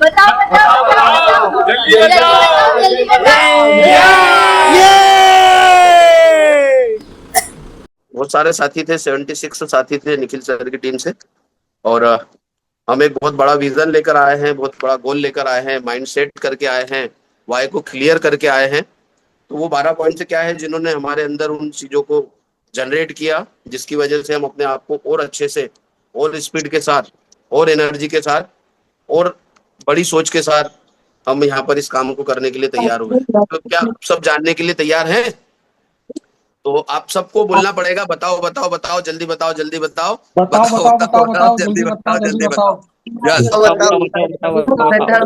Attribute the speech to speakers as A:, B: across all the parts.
A: बताओ बताओ बताओ बताओ जल्दी बताओ जल्दी बताओ।
B: बहुत सारे साथी थे, 76 साथी थे निखिल सर की टीम से। और हम एक बहुत बड़ा विजन लेकर आए हैं, बहुत बड़ा गोल लेकर आए हैं, माइंड सेट करके आए हैं, वाई को क्लियर करके आए हैं। तो वो 12 पॉइंट से क्या है जिन्होंने हमारे अंदर उन चीजों को जनरेट किया, जिसकी वजह से हम अपने आप को और अच्छे से, और स्पीड के साथ, और एनर्जी के साथ, और बड़ी सोच के साथ हम यहाँ पर इस काम को करने के लिए तैयार हुए हैं। तो क्या आप सब जानने के लिए तैयार हैं? तो आप सबको बोलना पड़ेगा, बताओ बताओ बताओ जल्दी बताओ जल्दी बताओ,
C: बताओ
B: बताओ
C: बताओ
B: बताओ
C: बताओ
B: बताओ
C: बताओ
B: जल्दी
C: जल्दी बताओ
B: बताओ
C: जल्दी
B: जल्दी
C: बताओ।
B: बताओ। यस,
A: बताओ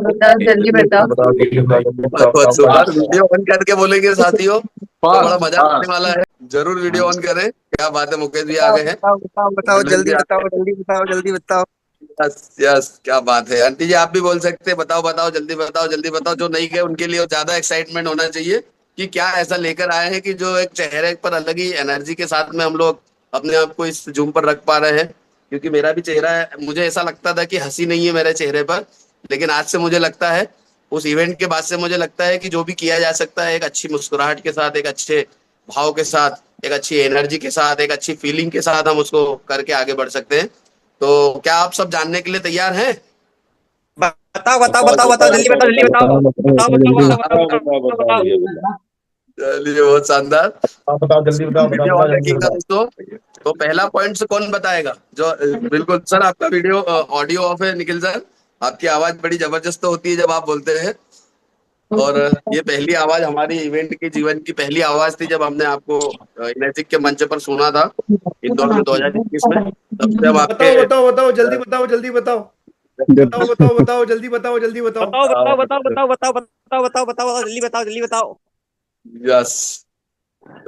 A: बताओ जल्दी बताओ।
B: बहुत सुंदर। वीडियो ऑन करके बोलेंगे साथियों, तो बड़ा
C: बस
B: मजा आने वाला है। जरूर वीडियो ऑन करें। क्या बात है, मुकेश भी आ
D: बताओ
B: गए हैं,
D: बताओ बताओ बताओ
B: बिल्कुल भी
D: जल्दी
B: आ
D: बताओ
B: गए
D: जल्दी बताओ जल्दी बताओ।
B: हैं। यस यस, क्या बात है। आंटी जी आप भी बोल सकते हैं, बताओ बताओ जल्दी बताओ जल्दी बताओ। जो नहीं गए उनके लिए ज्यादा एक्साइटमेंट होना चाहिए कि क्या ऐसा लेकर आए हैं कि जो एक चेहरे पर अलग ही एनर्जी के साथ में हम लोग अपने आप को इस जूम पर रख पा रहे हैं। क्योंकि मेरा भी चेहरा है, मुझे ऐसा लगता था कि हंसी नहीं है मेरे चेहरे पर, लेकिन आज से मुझे लगता है, उस इवेंट के बाद से मुझे लगता है कि जो भी किया जा सकता है एक अच्छी मुस्कुराहट के साथ, एक अच्छे भाव के साथ, एक अच्छी एनर्जी के साथ, एक अच्छी फीलिंग के साथ हम उसको करके आगे बढ़ सकते हैं। तो क्या आप सब जानने के लिए तैयार हैं?
D: बताओ बताओ बताओ बताओ जल्दी बताओ जल्दी बताओ बताओ बताओ बताओ बताओ बताओ बताओ।
B: चलिए, बहुत शानदार।
C: बताओ जल्दी बताओ बताओ
B: वीडियो
C: बताओ
B: ऑन
C: जल्दी
B: रखिएगा
C: बताओ।
B: दोस्तों। तो पहला पॉइंट से कौन बताएगा? जो बिल्कुल सर, आपका वीडियो ऑडियो ऑफ है निखिल सर। आपकी आवाज बड़ी जबरदस्त होती है जब आप बोलते हैं। और ये पहली आवाज हमारी इवेंट के जीवन की पहली आवाज थी जब हमने आपको इमेजिक के मंच पर सुना था, इंदौर में 2021 में। तब से हम आपके
E: बताओ बताओ बताओ जल्दी बताओ जल्दी बताओ। बताओ बताओ बताओ जल्दी बताओ जल्दी बताओ।
D: बताओ बताओ बताओ बताओ बताओ बताओ बताओ बताओ जल्दी बताओ जल्दी बताओ।
B: यस,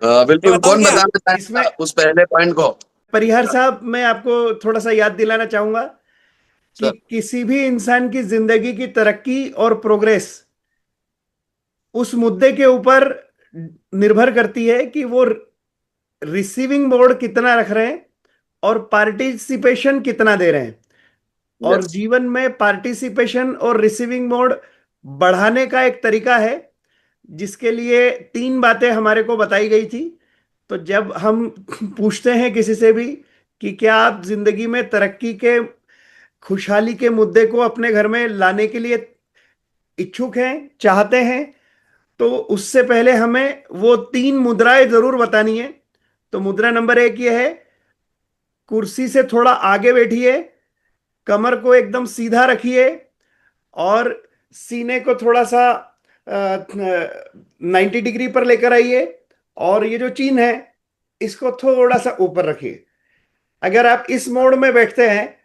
D: मैं
B: बिल्कुल।
D: बताऊं
B: कौन
D: क्या?
B: बताना
E: इसमें
B: चाहेगा उस पहले पॉइंट को?
E: परिहार साहब, मैं आपको थोड़ा सा याद दिलाना चाहूंगा कि
B: सर,
E: किसी भी इंसान की जिंदगी की तरक्की और प्रोग्रेस उस मुद्दे के ऊपर निर्भर करती है कि वो रिसीविंग मोड कितना रख रहे हैं और पार्टिसिपेशन कितना दे रहे हैं। और
B: यस,
E: जीवन में पार्टिसिपेशन और रिसीविंग मोड बढ़ाने का एक तरीका है, जिसके लिए तीन बातें हमारे को बताई गई थी। तो जब हम पूछते हैं किसी से भी कि क्या आप जिंदगी में तरक्की के, खुशहाली के मुद्दे को अपने घर में लाने के लिए इच्छुक हैं, चाहते हैं, तो उससे पहले हमें वो तीन मुद्राएं जरूर बतानी है। तो मुद्रा नंबर एक ये है, कुर्सी से थोड़ा आगे बैठिए, कमर को एकदम सीधा रखिए और सीने को थोड़ा सा 90 डिग्री पर लेकर आइए, और ये जो चिन्ह है इसको थोड़ा सा ऊपर रखिए। अगर आप इस मोड में बैठते हैं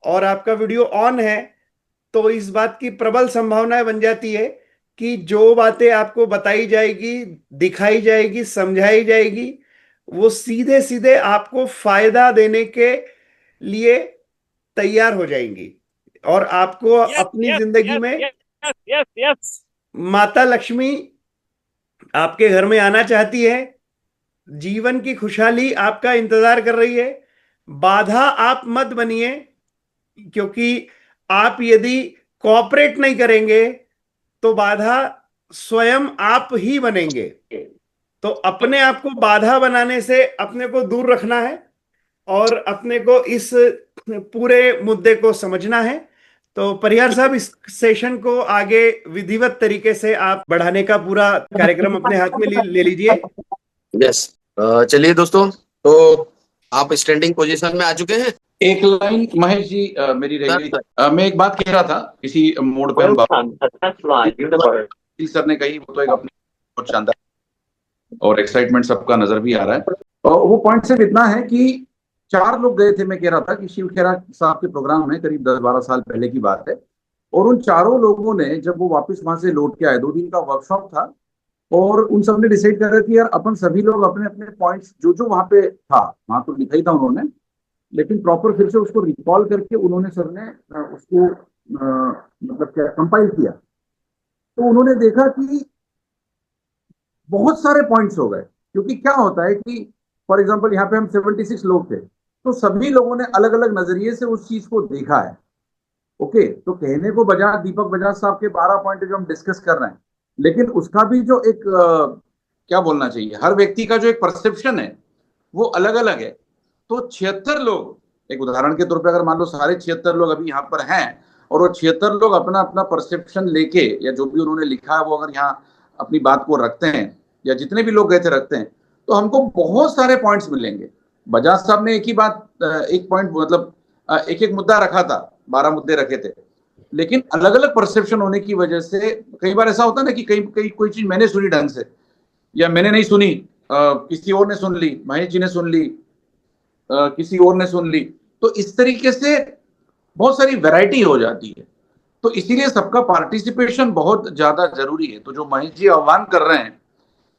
E: और आपका वीडियो ऑन है, तो इस बात की प्रबल संभावना बन जाती है कि जो बातें आपको बताई जाएगी, दिखाई जाएगी, समझाई जाएगी, वो सीधे सीधे आपको फायदा देने के लिए तैयार हो जाएंगी। और आपको
D: यस
E: अपनी
D: यस
E: जिंदगी
D: यस
E: में
D: यस यस यस।
E: माता लक्ष्मी आपके घर में आना चाहती है, जीवन की खुशहाली आपका इंतजार कर रही है। बाधा आप मत बनिए, क्योंकि आप यदि कोऑपरेट नहीं करेंगे तो बाधा स्वयं आप ही बनेंगे। तो अपने आप को बाधा बनाने से अपने को दूर रखना है और अपने को इस पूरे मुद्दे को समझना है। तो परिहार साहब, इस सेशन को आगे विधिवत तरीके से आप बढ़ाने का पूरा कार्यक्रम अपने हाथ में ले लीजिए।
B: यस। चलिए दोस्तों, तो आप स्टैंडिंग पोजीशन में आ चुके हैं।
C: एक लाइन महेश जी मेरी रह
B: सर
C: गई।
B: सर,
C: मैं एक बात कह रहा था इसी मोड़ पे हम सर ने कही, वो तो एक अपनी बहुत शानदार और एक्साइटमेंट सबका नजर भी आ रहा है। और वो पॉइंट सिर्फ इतना है कि चार लोग गए थे। मैं कह रहा था कि शिव खेरा साहब के प्रोग्राम में करीब 10-12 साल पहले की बात है। और उन चारों लोगों ने जब वो वापस वहां से लौट के आए, 2 दिन का वर्कशॉप था, और उन सब ने डिसाइड करा कि यार अपन सभी लोग अपने अपने पॉइंट्स जो जो वहां पे था, वहां तो लिखा ही था उन्होंने, लेकिन प्रॉपर फिर से उसको रिकॉल करके उन्होंने सर ने उसको मतलब क्या कंपाइल किया। तो उन्होंने देखा कि बहुत सारे पॉइंट्स हो गए। क्योंकि क्या होता है कि फॉर एग्जांपल यहाँ पे हम 76 लोग थे, तो सभी लोगों ने अलग अलग नजरिए से उस चीज को देखा है। ओके, तो कहने को बजाज दीपक बजाज साहब के 12 पॉइंट जो हम डिस्कस कर रहे हैं, लेकिन उसका भी जो एक क्या बोलना चाहिए, हर व्यक्ति का जो एक परसेप्शन है वो अलग अलग है। तो 76 लोग, एक उदाहरण के तौर पे अगर मान लो सारे 76 लोग अभी यहाँ पर हैं और वो 76 लोग अपना अपना परसेप्शन लेके या जो भी उन्होंने लिखा है वो अगर यहाँ अपनी बात को रखते हैं, या जितने भी लोग गए थे रखते हैं, तो हमको बहुत सारे पॉइंट्स मिलेंगे। बजाज साहब ने एक ही बात, एक पॉइंट मतलब एक एक मुद्दा रखा था, 12 मुद्दे रखे थे, लेकिन अलग अलग परसेप्शन होने की वजह से कई बार ऐसा होता है ना कि कई कई कोई चीज मैंने सुनी ढंग से या मैंने नहीं सुनी, किसी और ने सुन ली, महेश जी ने सुन ली, किसी और ने सुन ली, तो इस तरीके से बहुत सारी वैरायटी हो जाती है। तो इसीलिए सबका पार्टिसिपेशन बहुत ज्यादा जरूरी है। तो जो महेश जी आह्वान कर रहे हैं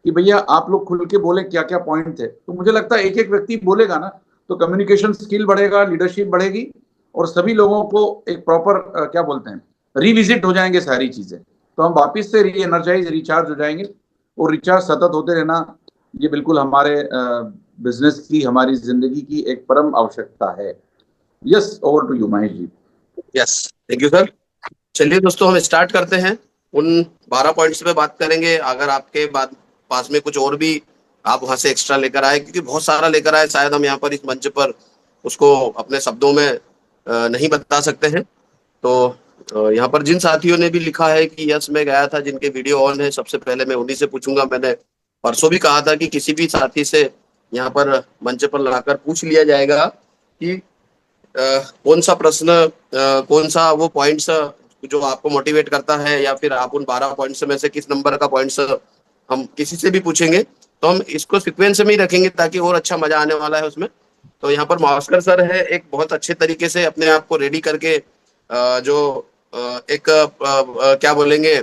C: कि भैया आप लोग खुल के बोले क्या क्या पॉइंट थे, तो मुझे लगता है एक एक व्यक्ति बोलेगा ना तो कम्युनिकेशन स्किल बढ़ेगा, लीडरशिप बढ़ेगी और सभी लोगों को एक प्रॉपर क्या बोलते हैं रिविजिट हो जाएंगे सारी चीजें, तो हम वापिस से री एनर्जाइज रिचार्ज हो जाएंगे। और रिचार्ज सतत होते रहना ये बिल्कुल हमारे बिजनेस की, हमारी जिंदगी की एक परम आवश्यकता है। Yes, over to you Mahesh ji.
B: Yes, thank you sir. चलिए दोस्तों, हम स्टार्ट करते हैं। उन 12 पॉइंट्स पे बात करेंगे। अगर आपके बाद पास में कुछ और भी आप वहां से एक्स्ट्रा लेकर आए, क्योंकि बहुत सारा लेकर आए, शायद हम यहाँ पर इस मंच पर उसको अपने शब्दों में नहीं बता सकते हैं। तो यहाँ पर जिन साथियों ने भी लिखा है कि यस मैं गया था, जिनके वीडियो ऑन है, सबसे पहले मैं उन्हीं से पूछूंगा। मैंने परसों भी कहा था कि किसी भी साथी से यहाँ पर मंच पर लाकर पूछ लिया जाएगा कि कौन सा प्रश्न, कौन सा वो पॉइंट्स जो आपको मोटिवेट करता है, या फिर आप उन 12 पॉइंट्स में से किस नंबर का पॉइंट्स हम किसी से भी पूछेंगे। तो हम इसको सीक्वेंस में ही रखेंगे ताकि और अच्छा मजा आने वाला है उसमें। तो यहाँ पर मास्कर सर है, एक बहुत अच्छे तरीके से अपने आप को रेडी करके जो एक क्या बोलेंगे,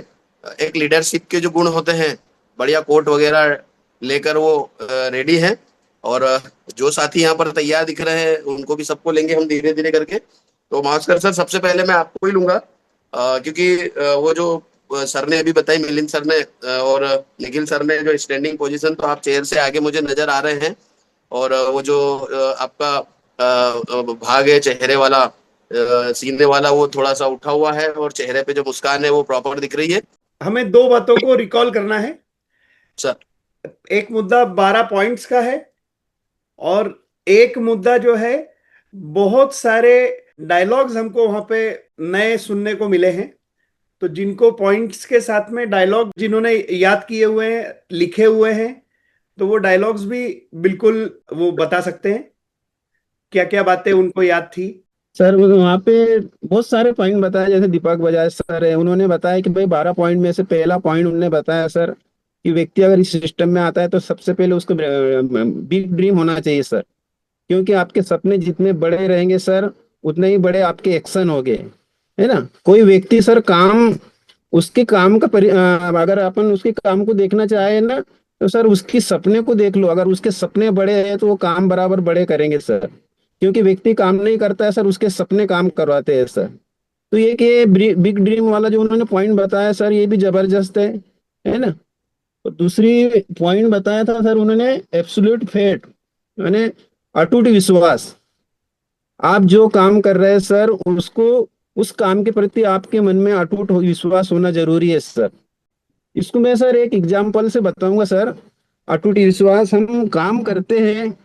B: एक लीडरशिप के जो गुण होते हैं, बढ़िया कोट वगैरह लेकर वो रेडी है। और जो साथी यहाँ पर तैयार दिख रहे हैं उनको भी सबको लेंगे हम धीरे धीरे करके। तो मास्कर सर, सबसे पहले मैं आपको ही लूंगा, क्योंकि वो जो सर ने अभी बताई, मिलिंद सर ने और निखिल सर ने जो स्टैंडिंग पोजीशन, तो आप चेयर से आगे मुझे नजर आ रहे हैं। और वो जो आपका भाग है चेहरे वाला, सीने वाला, वो थोड़ा सा उठा हुआ है और चेहरे पे जो मुस्कान है वो प्रॉपर दिख रही है।
E: हमें दो बातों को रिकॉल करना है
B: सर।
E: एक मुद्दा 12 पॉइंट्स का है और एक मुद्दा जो है, बहुत सारे डायलॉग्स हमको वहां पे नए सुनने को मिले हैं। तो जिनको पॉइंट्स के साथ में डायलॉग जिन्होंने याद किए हुए हैं, लिखे हुए हैं, तो वो डायलॉग्स भी बिल्कुल वो बता सकते हैं क्या क्या बातें उनको याद थी।
F: सर वहाँ पे बहुत सारे पॉइंट बताए, जैसे दीपक बजाज सर है, उन्होंने बताया कि भाई 12 पॉइंट में से पहला पॉइंट उन्होंने बताया सर कि व्यक्ति अगर इस सिस्टम में आता है तो सबसे पहले उसको बिग ड्रीम होना चाहिए सर, क्योंकि आपके सपने जितने बड़े रहेंगे सर उतने ही बड़े आपके एक्शन होंगे, है ना। कोई व्यक्ति सर काम, उसके काम का अगर अपन उसके काम को देखना चाहे ना, तो सर उसके सपने को देख लो। अगर उसके सपने बड़े हैं तो वो काम बराबर बड़े करेंगे सर, क्योंकि व्यक्ति काम नहीं करता है सर, उसके सपने काम करवाते हैं सर। तो ये कि बिग ड्रीम वाला जो उन्होंने पॉइंट बताया सर, ये भी जबरदस्त है ना। और दूसरी पॉइंट बताया था सर उन्होंने, एब्सोल्यूट फेथ, यानी अटूट विश्वास। आप जो काम कर रहे हैं सर, उसको, उस काम के प्रति आपके मन में अटूट विश्वास होना जरूरी है सर। इसको मैं सर एक एग्जाम्पल से बताऊंगा सर। अटूट विश्वास, हम काम करते हैं,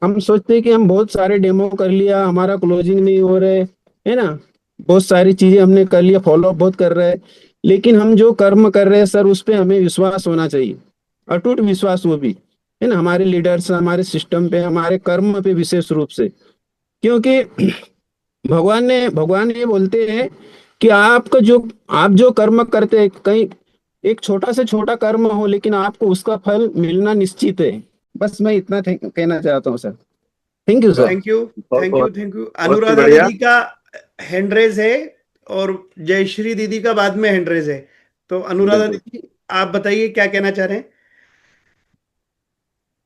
F: हम सोचते हैं कि हम बहुत सारे डेमो कर लिया, हमारा क्लोजिंग नहीं हो रहा है ना, बहुत सारी चीजें हमने कर लिया, फॉलो अप बहुत कर रहे हैं, लेकिन हम जो कर्म कर रहे हैं सर उस पे हमें विश्वास होना चाहिए, अटूट विश्वास, वो भी है ना, हमारे लीडर्स, हमारे सिस्टम पे, हमारे कर्म पे विशेष रूप से। क्योंकि भगवान ये बोलते हैं कि आपका जो, आप जो कर्म करते हैं, कहीं एक छोटा से छोटा कर्म हो लेकिन आपको उसका फल मिलना निश्चित है। बस मैं इतना कहना चाहता हूँ sir. Thank you sir.
E: Thank you, thank you, thank you.
B: बहुत
E: अनुराधा
B: बढ़िया।
E: दीदी का हैंड रेज है और जयश्री दीदी का बाद में हैंड रेज है। तो अनुराधा
B: बिल्कुल।
E: दीदी, आप बताइए क्या कहना चाह रहे हैं।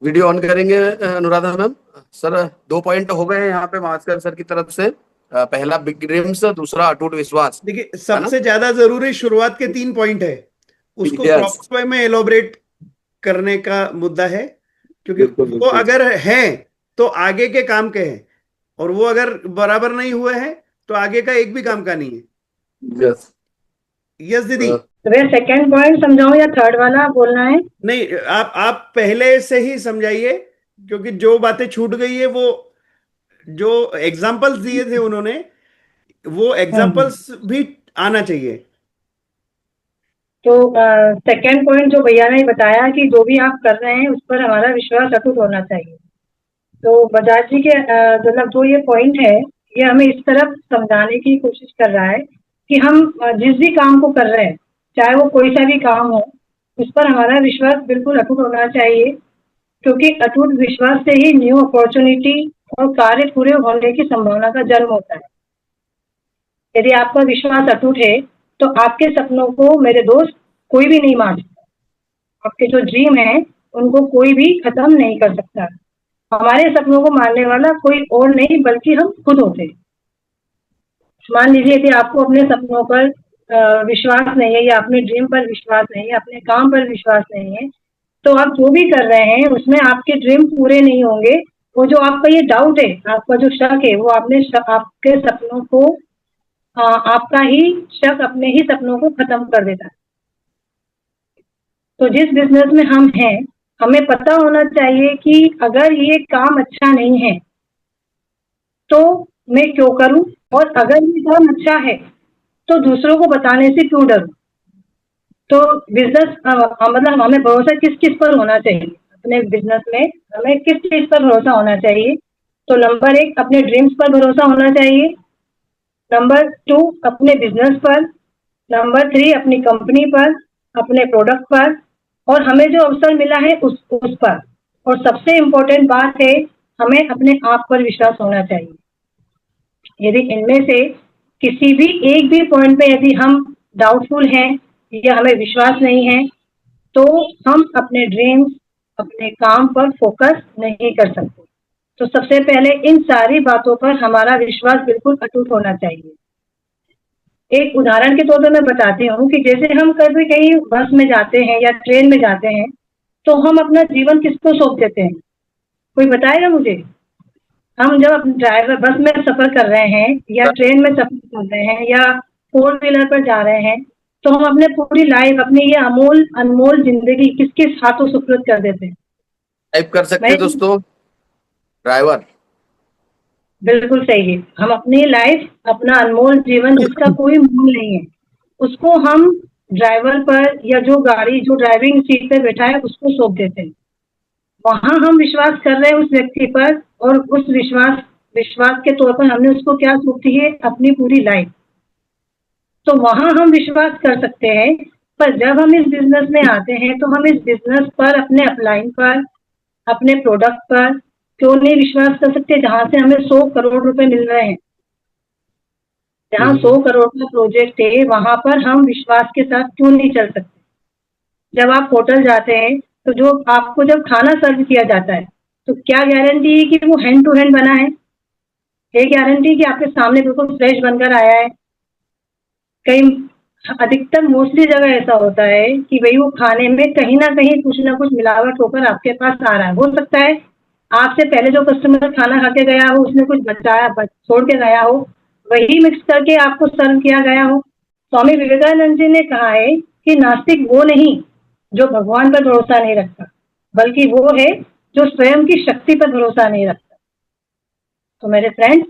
B: वीडियो ऑन करेंगे अनुराधा मैम। सर 2 पॉइंट हो गए यहाँ पे मास्कर सर की तरफ से। पहला बिग ड्रीम्स, दूसरा अटूट विश्वास,
E: देखिए,
B: है ना।
E: सबसे ज्यादा जरूरी शुरुआत के 3 पॉइंट है, उसको
B: Yes.
E: प्रॉपर वे में एलोबरेट करने का मुद्दा है, क्योंकि
B: बिल्कुल,
E: वो
B: बिल्कुल।
E: अगर हैं तो आगे के काम के हैं, और वो अगर बराबर नहीं हुए हैं तो आगे का एक भी काम का नहीं है।
B: यस
E: यस दीदी।
G: तो भैया सेकंड पॉइंट समझाऊं या थर्ड वाला बोलना है?
E: नहीं, आप पहले से ही समझाइए, क्योंकि जो बातें छूट गई है वो जो एग्जाम्पल्स दिए थे उन्होंने, वो
G: हम्म।
E: एग्जाम्पल्स भी आना चाहिए।
G: तो सेकंड पॉइंट जो भैया ने बताया कि जो भी आप कर रहे हैं उस पर हमारा विश्वास अटूट होना चाहिए। तो बजाज जी के मतलब जो ये पॉइंट है, ये हमें इस तरफ समझाने की कोशिश कर रहा है कि हम जिस भी काम को कर रहे हैं, चाहे वो कोई सा भी काम हो, उस पर हमारा विश्वास बिल्कुल अटूट होना चाहिए, क्योंकि अटूट विश्वास से ही न्यू अपॉर्चुनिटी और कार्य पूरे होने की संभावना का जन्म होता है। यदि आपका विश्वास अटूट है तो आपके सपनों को मेरे दोस्त कोई भी नहीं मार सकता। आपके जो ड्रीम है उनको कोई भी खत्म नहीं कर सकता। हमारे सपनों को मारने वाला कोई और नहीं बल्कि हम खुद होते हैं। मान लीजिए कि आपको अपने सपनों पर विश्वास नहीं है, या अपने ड्रीम पर विश्वास नहीं है, अपने काम पर विश्वास नहीं है, तो आप जो भी कर रहे हैं उसमें आपके ड्रीम पूरे नहीं होंगे। वो जो आपका ये डाउट है, आपका जो शक है, वो आपके सपनों को आपका ही शक अपने ही सपनों को खत्म कर देता है। तो जिस बिजनेस में हम हैं, हमें पता होना चाहिए कि अगर ये काम अच्छा नहीं है तो मैं क्यों करूं, और अगर ये काम अच्छा है तो दूसरों को बताने से क्यों डरूं। तो बिजनेस मतलब हमें भरोसा किस किस पर होना चाहिए अपने बिजनेस में, हमें किस चीज पर भरोसा होना चाहिए? तो नंबर 1 अपने ड्रीम्स पर भरोसा होना चाहिए, नंबर 2 अपने बिजनेस पर, नंबर 3 अपनी कंपनी पर, अपने प्रोडक्ट पर, और हमें जो अवसर मिला है उस पर। और सबसे इम्पोर्टेंट बात है, हमें अपने आप पर विश्वास होना चाहिए। यदि इनमें से किसी भी एक भी पॉइंट पे यदि हम डाउटफुल हैं या हमें विश्वास नहीं है, तो हम अपने ड्रीम्स, अपने काम पर फोकस नहीं कर सकते। तो सबसे पहले इन सारी बातों पर हमारा विश्वास बिल्कुल अटूट होना चाहिए। एक उदाहरण के तौर पर मैं बताती हूँ कि जैसे हम कभी कहीं बस में जाते हैं या ट्रेन में जाते हैं, तो हम अपना जीवन किसको सौंप देते हैं? कोई बताएगा मुझे? हम जब अपने ड्राइवर बस में सफर कर रहे हैं या ट्रेन में सफर कर रहे हैं या 4 व्हीलर पर जा रहे हैं, तो हम अपने पूरी लाइफ, अपनी ये अमूल अनमोल जिंदगी किसके हाथों सुपुर्द कर देते हैं?
B: टाइप कर सकते हैं दोस्तों, ड्राइवर।
G: बिल्कुल सही है। हम अपनी लाइफ, अपना अनमोल जीवन जिसका कोई मूल नहीं है, उसको हम ड्राइवर पर या जो गाड़ी, जो ड्राइविंग सीट पे बैठा है उसको सौंप देते हैं। वहां हम विश्वास कर रहे हैं उस व्यक्ति पर, और उस विश्वास के तौर पर हमने उसको क्या सौंप दी है? अपनी पूरी लाइफ। तो वहां हम विश्वास कर सकते हैं, पर जब हम इस बिजनेस में आते हैं तो हम इस बिजनेस पर, अपने अपलाइन पर, अपने प्रोडक्ट पर क्यों नहीं विश्वास कर सकते, जहां से हमें 100 करोड़ रुपए मिल रहे हैं? जहां 100 करोड़ का प्रोजेक्ट है, वहां पर हम विश्वास के साथ क्यों नहीं चल सकते? जब आप होटल जाते हैं तो जो आपको जब खाना सर्व किया जाता है, तो क्या गारंटी है कि वो हैंड टू हैंड बना है? गारंटी कि आपके सामने बिल्कुल फ्रेश बनकर आया है? कई अधिकतर मोस्टली जगह ऐसा होता है कि भाई वो खाने में कहीं ना कुछ मिलावट होकर आपके पास आ रहा है। हो सकता है आपसे पहले जो कस्टमर खाना खा के गया हो, उसने कुछ छोड़ के गया हो, वही मिक्स करके आपको सर्व किया गया हो। स्वामी विवेकानंद जी ने कहा है कि नास्तिक वो नहीं जो भगवान पर भरोसा नहीं रखता, बल्कि वो है जो स्वयं की शक्ति पर भरोसा नहीं रखता। तो मेरे फ्रेंड्स,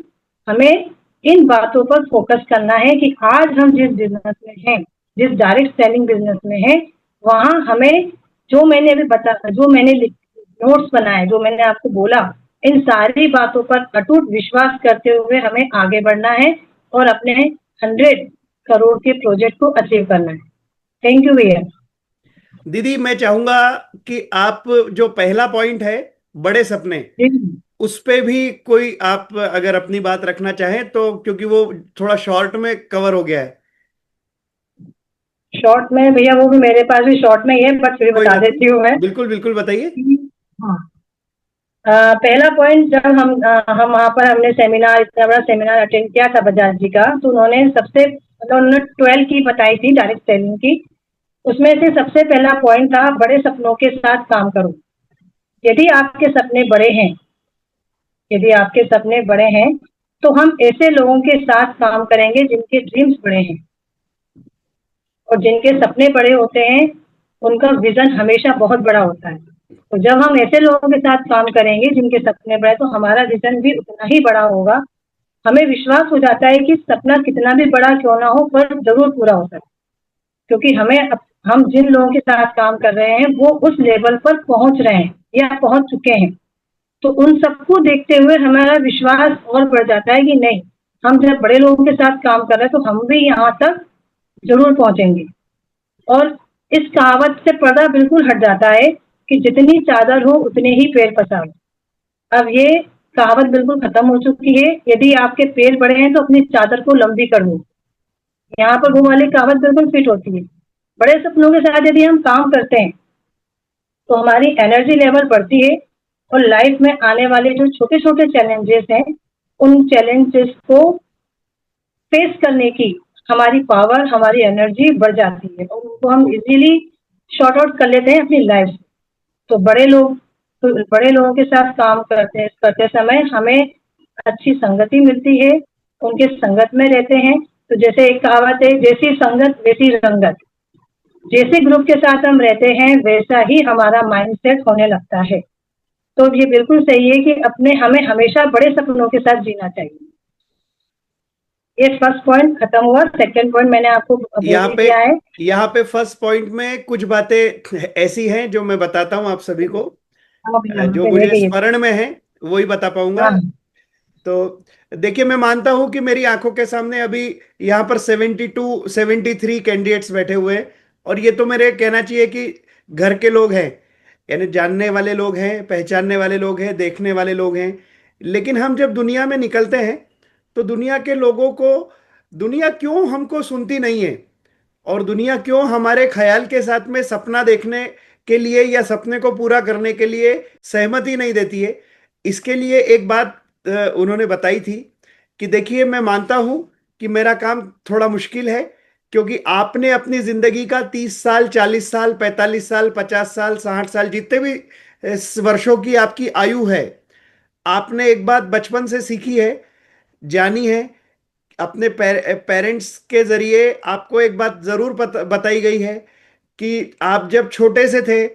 G: हमें इन बातों पर फोकस करना है कि आज हम जिस बिजनेस में हैं, जिस डायरेक्ट सेलिंग बिजनेस में हैं, वहां हमें जो मैंने अभी जो मैंने नोट्स बनाए, जो मैंने आपको बोला, इन सारी बातों पर अटूट विश्वास करते हुए हमें आगे बढ़ना है और अपने 100 करोड़ के प्रोजेक्ट को अचीव करना है। थैंक यू भैया।
E: दीदी, मैं चाहूंगा कि आप जो पहला पॉइंट है, बड़े सपने, उस पे भी कोई आप अगर अपनी बात रखना चाहें तो, क्योंकि वो थोड़ा शॉर्ट में कवर हो गया है।
G: शॉर्ट में भैया, वो भी मेरे पास भी शॉर्ट में ही है, बट फिर बता देती हूँ मैं।
E: बिल्कुल बिल्कुल बताइए।
G: हाँ, पहला पॉइंट, जब हम वहाँ पर हमने सेमिनार, इतना बड़ा सेमिनार अटेंड किया था बजाज जी का, तो उन्होंने 12 की बताई थी डायरेक्ट सेलिंग की। उसमें से सबसे पहला पॉइंट था, बड़े सपनों के साथ काम करो। यदि आपके सपने बड़े हैं, यदि आपके सपने बड़े हैं, तो हम ऐसे लोगों के साथ काम करेंगे जिनके ड्रीम्स बड़े हैं। और जिनके सपने बड़े होते हैं उनका विजन हमेशा बहुत बड़ा होता है। तो जब हम ऐसे लोगों के साथ काम करेंगे जिनके सपने बड़े, तो हमारा विजन भी उतना ही बड़ा होगा। हमें विश्वास हो जाता है कि सपना कितना भी बड़ा क्यों ना हो पर जरूर पूरा हो सकता है, क्योंकि हम जिन लोगों के साथ काम कर रहे हैं वो उस लेवल पर पहुंच रहे हैं या पहुंच चुके हैं। तो उन सबको देखते हुए हमारा विश्वास और बढ़ जाता है कि नहीं, हम जब बड़े लोगों के साथ काम कर रहे हैं तो हम भी यहाँ तक जरूर पहुंचेंगे। और इस कहावत से पर्दा बिल्कुल हट जाता है कि जितनी चादर हो उतने ही पैर पसारो। अब ये कहावत बिल्कुल खत्म हो चुकी है। यदि आपके पैर बड़े हैं तो अपनी चादर को लंबी कर लो। यहाँ पर वो वाली कहावत बिल्कुल फिट होती है। बड़े सपनों के साथ यदि हम काम करते हैं तो हमारी एनर्जी लेवल बढ़ती है और लाइफ में आने वाले जो छोटे छोटे चैलेंजेस हैं उन चैलेंजेस को फेस करने की हमारी पावर, हमारी एनर्जी बढ़ जाती है और उनको हम इजीली शॉर्ट आउट कर लेते हैं अपनी लाइफ से। तो बड़े लोगों के साथ काम करते समय हमें अच्छी संगति मिलती है, उनके संगत में रहते हैं। तो जैसे एक कहावत है, जैसी संगत वैसी रंगत। जैसे ग्रुप के साथ हम रहते हैं वैसा ही हमारा माइंडसेट होने लगता है। तो ये बिल्कुल सही है कि हमें हमेशा बड़े सपनों के साथ जीना चाहिए। ये फर्स्ट पॉइंट खत्म हुआ। सेकंड पॉइंट मैंने आपको दिया है।
E: यहाँ पे फर्स्ट पॉइंट में कुछ बातें ऐसी हैं जो मैं बताता हूँ आप सभी को, जो मुझे स्मरण में है वही बता पाऊंगा। तो देखिए, मैं मानता हूं कि मेरी आंखों के सामने अभी यहाँ पर 73 कैंडिडेट्स बैठे हुए हैं और ये तो मेरे कहना चाहिए कि घर के लोग हैं, यानी जानने वाले लोग हैं, पहचानने वाले लोग हैं, देखने वाले लोग हैं। लेकिन हम जब दुनिया में निकलते हैं तो दुनिया के लोगों को दुनिया क्यों हमको सुनती नहीं है और दुनिया क्यों हमारे ख्याल के साथ में सपना देखने के लिए या सपने को पूरा करने के लिए सहमति नहीं देती है। इसके लिए एक बात उन्होंने बताई थी कि देखिए, मैं मानता हूं कि मेरा काम थोड़ा मुश्किल है क्योंकि आपने अपनी जिंदगी का 30 साल, 40 साल, 45 साल, 50 साल, 60 साल, जितने भी वर्षों की आपकी आयु है, आपने एक बात बचपन से सीखी है, जानी है। अपने पेरेंट्स के जरिए आपको एक बात जरूर बताई गई है कि आप जब छोटे से थे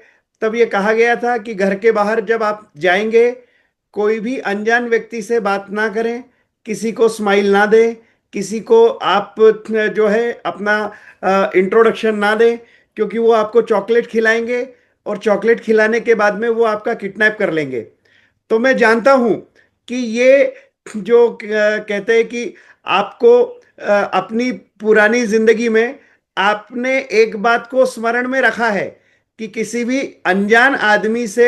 E: तब ये कहा गया था कि घर के बाहर जब आप जाएंगे कोई भी अनजान व्यक्ति से बात ना करें, किसी को स्माइल ना दें, किसी को आप जो है अपना इंट्रोडक्शन ना दें, क्योंकि वो आपको चॉकलेट खिलाएंगे और चॉकलेट खिलाने के बाद में वो आपका किडनैप कर लेंगे। तो मैं जानता हूं कि ये जो कहते हैं कि आपको अपनी पुरानी जिंदगी में आपने एक बात को स्मरण में रखा है कि किसी भी अनजान आदमी से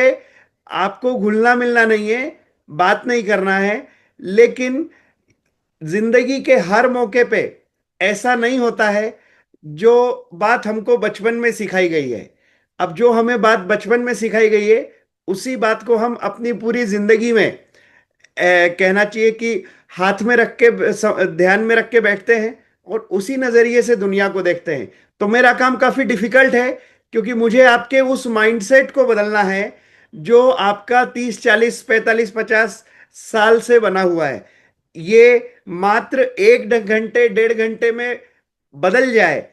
E: आपको घुलना मिलना नहीं है, बात नहीं करना है। लेकिन जिंदगी के हर मौके पे ऐसा नहीं होता है जो बात हमको बचपन में सिखाई गई है। अब जो हमें बात बचपन में सिखाई गई है उसी बात को हम अपनी पूरी जिंदगी में कहना चाहिए कि हाथ में रख के, ध्यान में रख के बैठते हैं और उसी नजरिए से दुनिया को देखते हैं। तो मेरा काम काफी डिफिकल्ट है क्योंकि मुझे आपके उस माइंडसेट को बदलना है जो आपका 30, 40, 45, 50 साल से बना हुआ है। ये मात्र 1 घंटे, 1.5 घंटे में बदल जाए,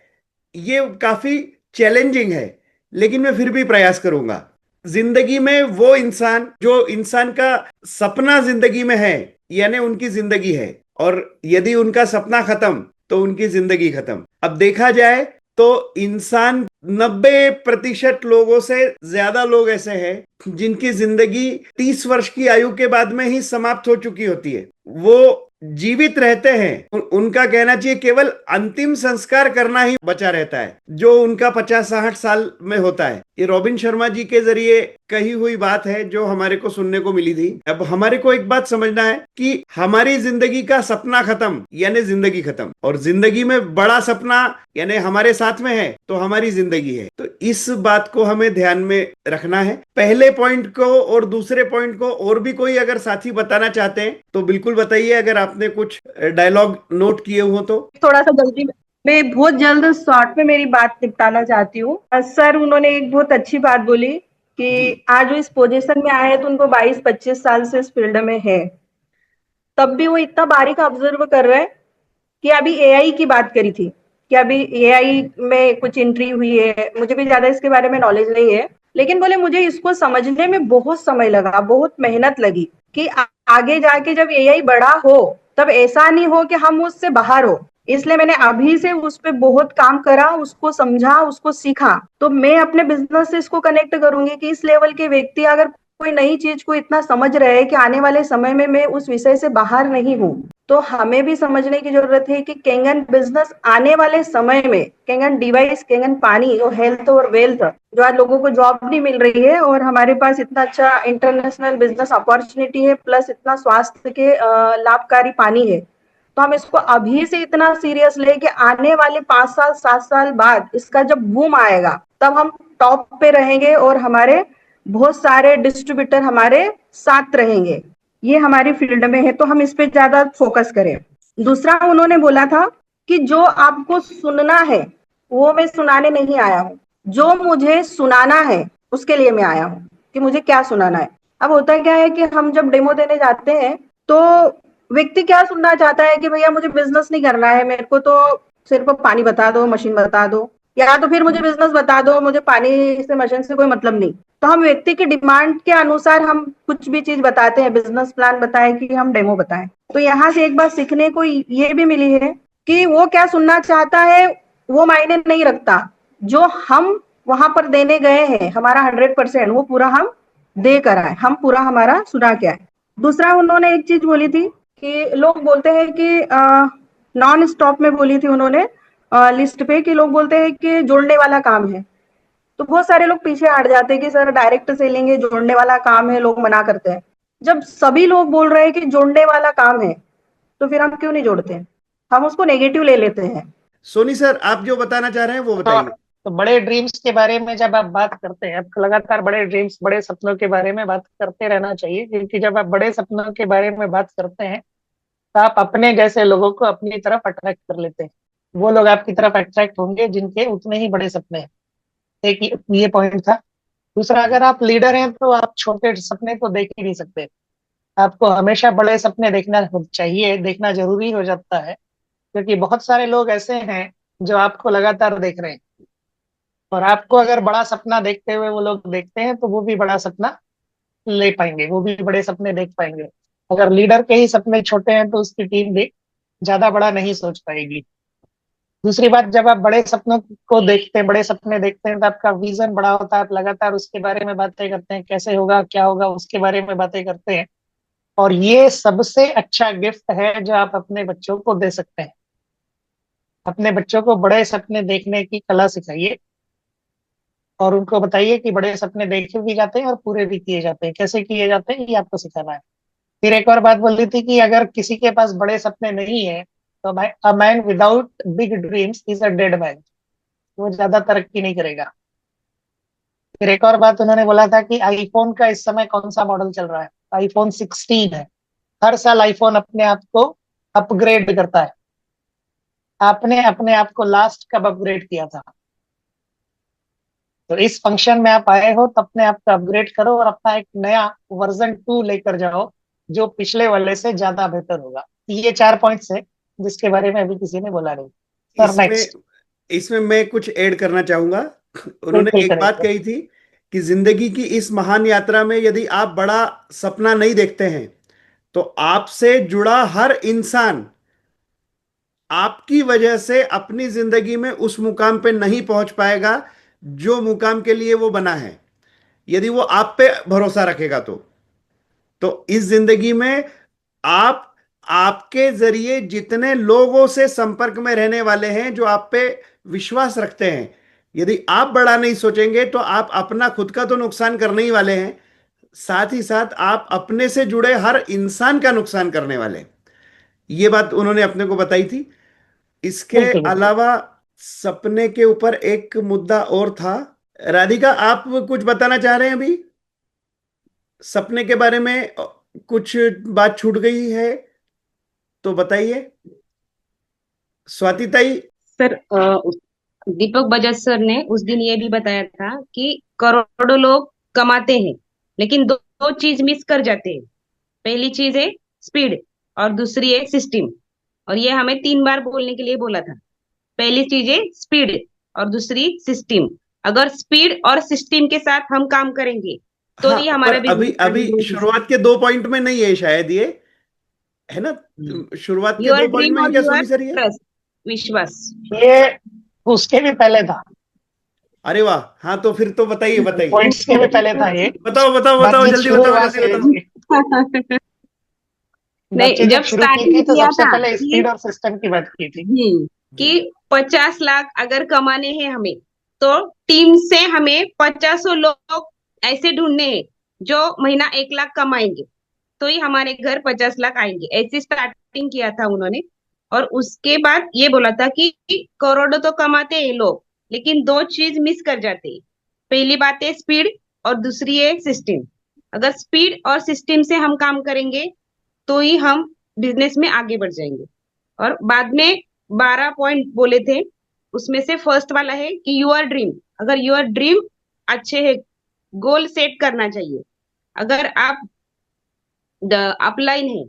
E: ये काफी चैलेंजिंग है, लेकिन मैं फिर भी प्रयास करूंगा। जिंदगी में वो इंसान जो इंसान का सपना जिंदगी में है, यानी उनकी जिंदगी है, और यदि उनका सपना खत्म तो उनकी जिंदगी खत्म। अब देखा जाए तो इंसान 90% लोगों से ज्यादा लोग ऐसे हैं जिनकी जिंदगी 30 वर्ष की आयु के बाद में ही समाप्त हो चुकी होती है। वो जीवित रहते हैं, उनका कहना चाहिए केवल अंतिम संस्कार करना ही बचा रहता है, जो उनका 50-60 साल में होता है। ये रॉबिन शर्मा जी के जरिए कही हुई बात है जो हमारे को सुनने को मिली थी। अब हमारे को एक बात समझना है कि हमारी जिंदगी का सपना खत्म यानी जिंदगी खत्म, और जिंदगी में बड़ा सपना यानी हमारे साथ में है तो हमारी जिंदगी है। तो इस बात को हमें ध्यान में रखना है। पहले पॉइंट को और दूसरे पॉइंट को और भी कोई अगर साथी बताना चाहते हैं तो बिल्कुल बताइए, अगर आपने कुछ डायलॉग नोट किए हो तो।
H: थोड़ा सा जल्दी, मैं बहुत जल्द शॉर्ट में मेरी बात निपटाना चाहती हूँ। सर, उन्होंने एक बहुत अच्छी बात बोली कि आज वो इस पोजीशन में आए हैं तो उनको 22-25 साल से इस फील्ड में है, तब भी वो इतना बारीक ऑब्जर्व कर रहे हैं कि अभी एआई की बात करी थी कि अभी एआई में कुछ एंट्री हुई है, मुझे भी ज्यादा इसके बारे में नॉलेज नहीं है, लेकिन बोले मुझे इसको समझने में बहुत समय लगा, बहुत मेहनत लगी कि आगे जाके जब एआई बड़ा हो तब ऐसा नहीं हो कि हम उससे बाहर हो। इसलिए मैंने अभी से उस पर बहुत काम करा, उसको समझा, उसको सीखा। तो मैं अपने बिजनेस से इसको कनेक्ट करूंगी कि इस लेवल के व्यक्ति अगर कोई नई चीज को इतना समझ रहे हैं कि आने वाले समय में मैं उस विषय से बाहर नहीं हूँ, तो हमें भी समझने की जरूरत है कि कैंगन बिजनेस आने वाले समय में, कैंगन डिवाइस, कैंगन पानी और हेल्थ और वेल्थ, जो आज लोगों को जॉब नहीं मिल रही है और हमारे पास इतना अच्छा इंटरनेशनल बिजनेस अपॉर्चुनिटी है, प्लस इतना स्वास्थ्य के लाभकारी पानी है, तो हम इसको अभी से इतना सीरियस ले कि आने वाले 5 साल 7 साल बाद इसका जब बूम आएगा तब हम टॉप पे रहेंगे और हमारे बहुत सारे डिस्ट्रीब्यूटर हमारे साथ रहेंगे। ये हमारी फील्ड में है, तो हम इस पे ज्यादा फोकस करें। दूसरा उन्होंने बोला था कि जो आपको सुनना है वो मैं सुनाने नहीं आया हूँ, जो मुझे सुनाना है उसके लिए मैं आया हूँ कि मुझे क्या सुनाना है। अब होता क्या है कि हम जब डेमो देने जाते हैं तो व्यक्ति क्या सुनना चाहता है कि भैया मुझे बिजनेस नहीं करना है, मेरे को तो सिर्फ पानी बता दो, मशीन बता दो, या तो फिर मुझे बिजनेस बता दो, मुझे पानी से मशीन से कोई मतलब नहीं। तो हम व्यक्ति की डिमांड के अनुसार हम कुछ भी चीज बताते हैं, बिजनेस प्लान बताए कि हम डेमो बताएं। तो यहाँ से एक बात सीखने को ये भी मिली है कि वो क्या सुनना चाहता है वो मायने नहीं रखता, जो हम वहां पर देने गए हैं हमारा 100% वो पूरा हम दे कर आए, हम पूरा हमारा सुना के आए। दूसरा उन्होंने एक चीज बोली थी कि लोग बोलते हैं कि नॉन स्टॉप में बोली थी उन्होंने लिस्ट पे कि लोग बोलते हैं कि जोड़ने वाला काम है, तो बहुत सारे लोग पीछे हट जाते हैं कि सर डायरेक्ट सेलिंग है, जोड़ने वाला काम है, लोग मना करते हैं। जब सभी लोग बोल रहे हैं कि जोड़ने वाला काम है तो फिर हम क्यों नहीं जोड़ते, हम उसको नेगेटिव ले लेते हैं।
E: सोनी सर, आप जो बताना चाह रहे हैं वो बताइए।
A: तो बड़े ड्रीम्स के बारे में जब आप बात करते हैं, आपको लगातार बड़े ड्रीम्स, बड़े सपनों के बारे में बात करते रहना चाहिए, क्योंकि जब आप बड़े सपनों के बारे में बात करते हैं तो आप अपने जैसे लोगों को अपनी तरफ अट्रैक्ट कर लेते हैं। वो लोग आपकी तरफ अट्रैक्ट होंगे जिनके उतने ही बड़े सपने हैं। एक ये पॉइंट था। दूसरा, अगर आप लीडर हैं तो आप छोटे सपने तो देख ही नहीं सकते, आपको हमेशा बड़े सपने देखना चाहिए, देखना जरूरी हो जाता है, क्योंकि बहुत सारे लोग ऐसे हैं जो आपको लगातार देख रहे हैं, और आपको अगर बड़ा सपना देखते हुए वो लोग देखते हैं तो वो भी बड़ा सपना ले पाएंगे, वो भी बड़े सपने देख पाएंगे। अगर लीडर के ही सपने छोटे हैं तो उसकी टीम भी ज्यादा बड़ा नहीं सोच पाएगी। दूसरी बात, जब आप बड़े सपनों को देखते हैं, बड़े सपने देखते हैं, तो आपका विजन बड़ा होता है, आप लगातार उसके बारे में बातें करते हैं, कैसे होगा, क्या होगा, उसके बारे में बातें करते हैं। और ये सबसे अच्छा गिफ्ट है जो आप अपने बच्चों को दे सकते हैं। अपने बच्चों को बड़े सपने देखने की कला सिखाइए और उनको बताइए कि बड़े सपने देखे भी जाते हैं और पूरे भी किए जाते हैं, कैसे किए जाते हैं ये आपको सिखाना है। फिर एक और बात बोल रही थी कि अगर किसी के पास बड़े सपने नहीं है तो a man without big dreams is a dead man, वो ज्यादा तरक्की नहीं करेगा। फिर एक और बात उन्होंने बोला था कि आईफोन का इस समय कौन सा मॉडल चल रहा है, आईफोन 16 है। हर साल आईफोन अपने आप को अपग्रेड करता है। आपने अपने आप को लास्ट कब अपग्रेड किया था? तो इस फंक्शन में आप आए हो तो अपने आप को अपग्रेड करो और अपना एक नया वर्जन 2 लेकर जाओ जो पिछले वाले से ज्यादा बेहतर होगा। ये 4 पॉइंट्स है जिसके बारे में अभी किसी ने बोला नहीं। Sir next.
E: इसमें मैं कुछ ऐड करना चाहूंगा। उन्होंने
A: बिल्कुल
E: एक बात
A: करेक्ट।
E: कही थी कि जिंदगी की इस महान यात्रा में यदि आप बड़ा सपना नहीं देखते हैं तो आपसे जुड़ा हर इंसान आपकी वजह से अपनी जिंदगी में उस मुकाम पे नहीं पहुंच पाएगा जो मुकाम के लिए वो बना है, यदि वो आप पे भरोसा रखेगा तो इस जिंदगी में आप आपके जरिए जितने लोगों से संपर्क में रहने वाले हैं जो आप पे विश्वास रखते हैं, यदि आप बड़ा नहीं सोचेंगे तो आप अपना खुद का तो नुकसान करने ही वाले हैं, साथ ही साथ आप अपने से जुड़े हर इंसान का नुकसान करने वाले हैं। ये बात उन्होंने अपने को बताई थी। इसके
A: बिल्कुल बिल्कुल।
E: अलावा सपने के ऊपर एक मुद्दा और था। राधिका, आप कुछ बताना चाह रहे हैं अभी सपने के बारे में? कुछ बात छूट गई है तो बताइए। स्वाति ताई।
I: सर दीपक बजाज सर ने उस दिन ये भी बताया था कि करोड़ों लोग कमाते हैं लेकिन दो चीज मिस कर जाते हैं। पहली चीज है स्पीड और दूसरी है सिस्टम, और ये हमें 3 बार बोलने के लिए बोला था। पहली चीज है स्पीड और दूसरी सिस्टम। अगर स्पीड और सिस्टम के साथ हम काम करेंगे तो
E: हाँ,
I: ही
E: पर
I: हमारा
E: अभी
I: बिजनेस आगे
E: अभी
I: बढ़ेगा।
E: शुरुआत के 2 पॉइंट में नहीं है शायद ये, है ना? शुरुआत के
I: योर
E: 2 पॉइंट
I: ड्रीम
E: में
I: और
E: इनका
I: योर
E: सोनी सर ये।
I: ट्रस्ट, विश्वास।
A: ये उसके भी पहले था,
E: अरे वाह, हाँ तो फिर तो बताइए बताइए,
A: पॉइंट्स के भी पहले था ये।
E: बताओ बताओ बताओ,
A: बातचीत
E: जल्दी
A: शुरू
E: बताओ
A: वहां
E: जल्दी
A: से
E: बताओ।
A: हुई थी।
I: नहीं,
A: बातचीत जब
I: जब
A: शुरू की
I: स्टार्टिंग
A: थी तो
I: किया
A: सबसे
I: था
A: पहले
I: कि
A: स्पीड और सिस्टम की बात की थी।
I: कि 50 लाख अगर कमाने हैं हमें, तो टीम से हमें 50 लोग ऐसे ढूंढने हैं जो महीना 1 लाख कमाएंगे, तो ही हमारे घर 50 लाख आएंगे। ऐसी स्टार्टिंग किया था उन्होंने। और उसके बाद ये बोला था कि करोड़ों तो कमाते हैं लोग, लेकिन दो चीज मिस कर जाते हैं। पहली बात है स्पीड और दूसरी है सिस्टम। अगर स्पीड और सिस्टम से हम काम करेंगे तो ही हम बिजनेस में आगे बढ़ जाएंगे। और बाद में 12 पॉइंट बोले थे, उसमें से फर्स्ट वाला है कि यूर ड्रीम। अगर यूर ड्रीम अच्छे है, गोल सेट करना चाहिए। अगर आप अपलाइन है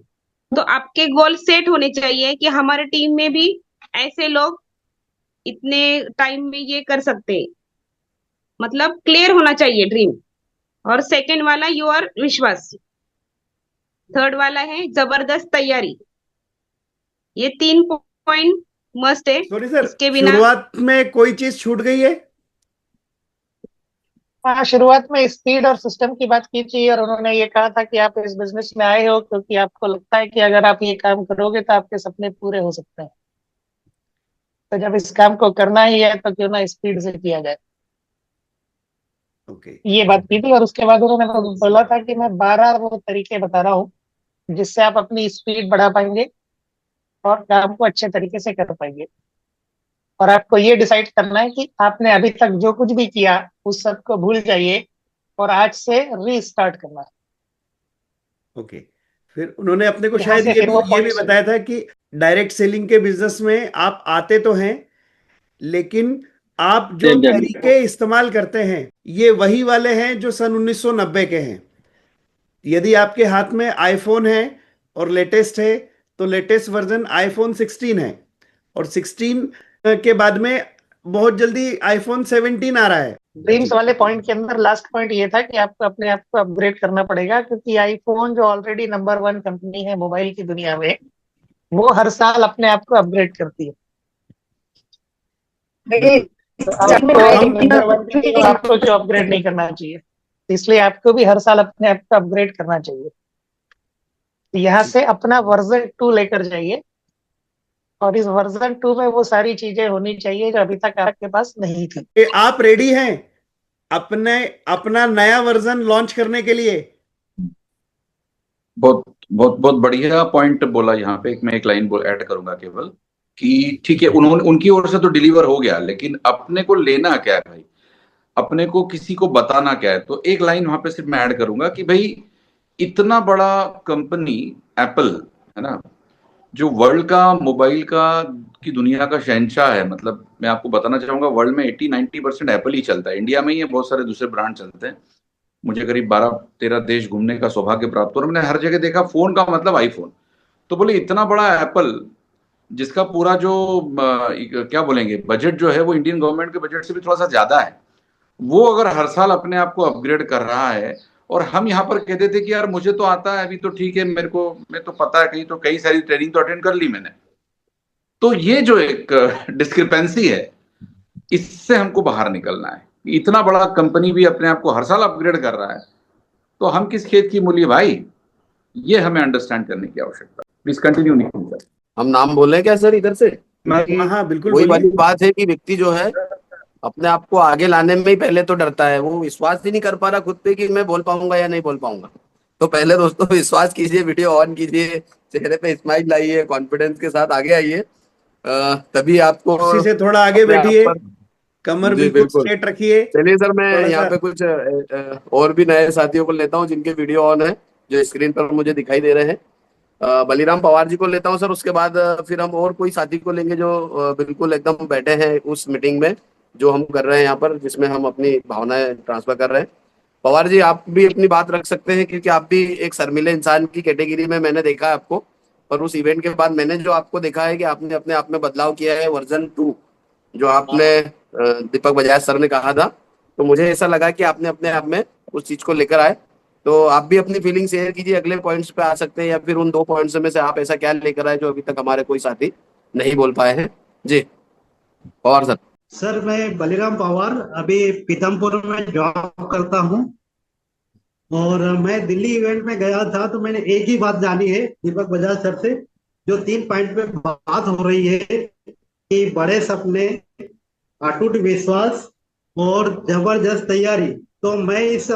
I: तो आपके गोल सेट होने चाहिए कि हमारे टीम में भी ऐसे लोग इतने टाइम में ये कर सकते हैं। मतलब क्लियर होना चाहिए ड्रीम। और सेकंड वाला यूर विश्वास। थर्ड वाला है जबरदस्त तैयारी। ये 3 पॉइंट मस्ट है,
E: सॉरी सर,
I: इसके बिना।
E: शुरुआत में कोई चीज छूट गई है?
A: हाँ, शुरुआत में स्पीड और सिस्टम की बात की थी, और उन्होंने ये कहा था कि आप इस बिजनेस में आए हो क्योंकि आपको लगता है कि अगर आप ये काम करोगे तो आपके सपने पूरे हो सकते हैं। तो जब इस काम को करना ही है तो क्यों ना स्पीड से किया जाए,
E: ओके।
A: ये बात की थी। और उसके बाद उन्होंने बोला था कि मैं 12 वो तरीके बता रहा हूँ जिससे आप अपनी स्पीड बढ़ा पाएंगे और काम को अच्छे तरीके से कर पाएंगे। और आपको ये डिसाइड करना है कि आपने अभी तक जो कुछ भी किया उस सब को भूल जाइए और आज से रीस्टार्ट करना है।
E: ओके, फिर उन्होंने अपने को
A: यहाँ
E: शायद
A: से
E: ये
A: फिर वो
E: भी ये भी
A: पॉइंट्स।
E: बताया था कि डायरेक्ट सेलिंग के बिजनेस में आप आते तो हैं, लेकिन आप जो तरीके इस्तेमाल करते हैं ये वही वाले हैं जो सन 1990 के हैं। यदि आपके हाथ में आईफोन है और लेटेस्ट है, तो लेटेस्ट वर्जन आईफोन 16 है, और 16 के बाद में बहुत जल्दी आईफोन 17 आ रहा है।
A: ड्रीम्स वाले पॉइंट के अंदर लास्ट पॉइंट ये था कि आपको अपने आप को अपग्रेड करना पड़ेगा, क्योंकि आईफोन जो ऑलरेडी नंबर 1 कंपनी है मोबाइल की दुनिया में, वो हर साल अपने आप को अपग्रेड करती है।
E: बिल्कुल।
A: तो
E: तो
A: आपको
E: हम
A: नंबर 1 की तो आपको जो अपग्रेड नहीं करना चाहिए, इसलिए आपको भी हर साल अपने आप को अपग्रेड करना चाहिए। तो यहाँ से अपना वर्जन 2 लेकर जाइए, और इस वर्जन 2 में वो सारी चीजें होनी चाहिए जो अभी तक आपके पास नहीं थी।
E: आप रेडी हैं अपने अपना नया वर्जन लॉन्च करने के लिए?
C: बहुत बहुत बहुत बढ़िया पॉइंट बोला। यहाँ पे मैं एक लाइन ऐड करूंगा केवल कि ठीक है, उन्होंने उनकी ओर से तो डिलीवर हो गया, लेकिन अपने को लेना क्या है भाई, अपने को किसी को बताना क्या है। तो एक लाइन वहां पे सिर्फ मैं ऐड करूंगा कि भाई इतना बड़ा कंपनी एप्पल है ना, जो वर्ल्ड का मोबाइल का की दुनिया का शहंशाह है। मतलब मैं आपको बताना चाहूंगा वर्ल्ड में 80-90% एप्पल ही चलता है। इंडिया में ही बहुत सारे दूसरे ब्रांड चलते हैं। मुझे करीब 12-13 देश घूमने का सौभाग्य प्राप्त हुआ और मैंने हर जगह देखा फोन का मतलब आईफोन। तो बोले इतना बड़ा एप्पल, जिसका पूरा जो क्या बोलेंगे बजट जो है वो इंडियन गवर्नमेंट के बजट से भी थोड़ा सा ज्यादा है, वो अगर हर साल अपने आप को अपग्रेड कर रहा है, और हम यहाँ पर कहते थे कि यार मुझे तो आता है अभी तो ठीक है, मैं तो पता है, कहीं तो कई सारी ट्रेनिंग तो अटेंड कर ली मैंने। तो ये जो एक डिस्क्रिपेंसी है, इससे हमको बाहर निकलना है। इतना बड़ा कंपनी भी अपने आप को हर साल अपग्रेड कर रहा है, तो हम किस खेत की मूली भाई, ये हमें अंडरस्टैंड करने की आवश्यकता है। Please continue Nikhil sir.
B: हम नाम बोले क्या सर इधर से?
E: हाँ हाँ बिल्कुल
B: वही
E: बोलिए।
B: वाली बात है कि व्यक्ति जो है अपने आप को आगे लाने में ही पहले तो डरता है, वो विश्वास ही नहीं कर पा रहा खुद पे कि मैं बोल पाऊंगा या नहीं बोल पाऊंगा। तो पहले दोस्तों विश्वास कीजिए, वीडियो ऑन कीजिए, चेहरे पे स्माइल लाइए, कॉन्फिडेंस के साथ आगे आइए, तभी आपको
E: कुर्सी से थोड़ा आगे
B: अपने आप
E: बैठिए,
B: पर।
E: कमर
B: जी
E: बिल्कुल
B: बिल्कुल।
E: स्ट्रेट रखिए।
B: चलिए सर, मैं
E: थोड़ा
B: यहाँ
E: सा
B: पे कुछ और भी नए साथियों को लेता हूँ जिनके वीडियो ऑन है, जो स्क्रीन पर मुझे दिखाई दे रहे हैं। बलीराम पवार जी को लेता हूँ सर, उसके बाद फिर हम और कोई साथी को लेंगे जो बिल्कुल एकदम बैठे हैं उस मीटिंग में जो हम कर रहे हैं यहाँ पर, जिसमें हम अपनी भावनाएं ट्रांसफर कर रहे हैं। पवार जी, आप भी अपनी बात रख सकते हैं, क्योंकि आप भी एक शर्मीले इंसान की कैटेगरी में मैंने देखा है आपको। पर उस इवेंट के बाद मैंने जो आपको देखा है कि आपने अपने आप में बदलाव किया है, वर्जन 2 जो आपने दीपक बजाज सर ने कहा था, तो मुझे ऐसा लगा कि आपने अपने आप में उस चीज को लेकर आए। तो आप भी अपनी फीलिंग शेयर कीजिए, अगले पॉइंट्स पे आ सकते हैं, या फिर उन 2 पॉइंट्स में से आप ऐसा क्या लेकर आए जो अभी तक हमारे कोई साथी नहीं बोल पाए हैं। जी पवार सर।
J: सर मैं बलिराम पवार अभी पीतमपुर में जॉब करता हूँ, और मैं दिल्ली इवेंट में गया था तो मैंने एक ही बात जानी है दीपक बजाज सर से, जो 3 पॉइंट पे बात हो रही है कि बड़े सपने, अटूट विश्वास और जबरदस्त तैयारी। तो मैं इस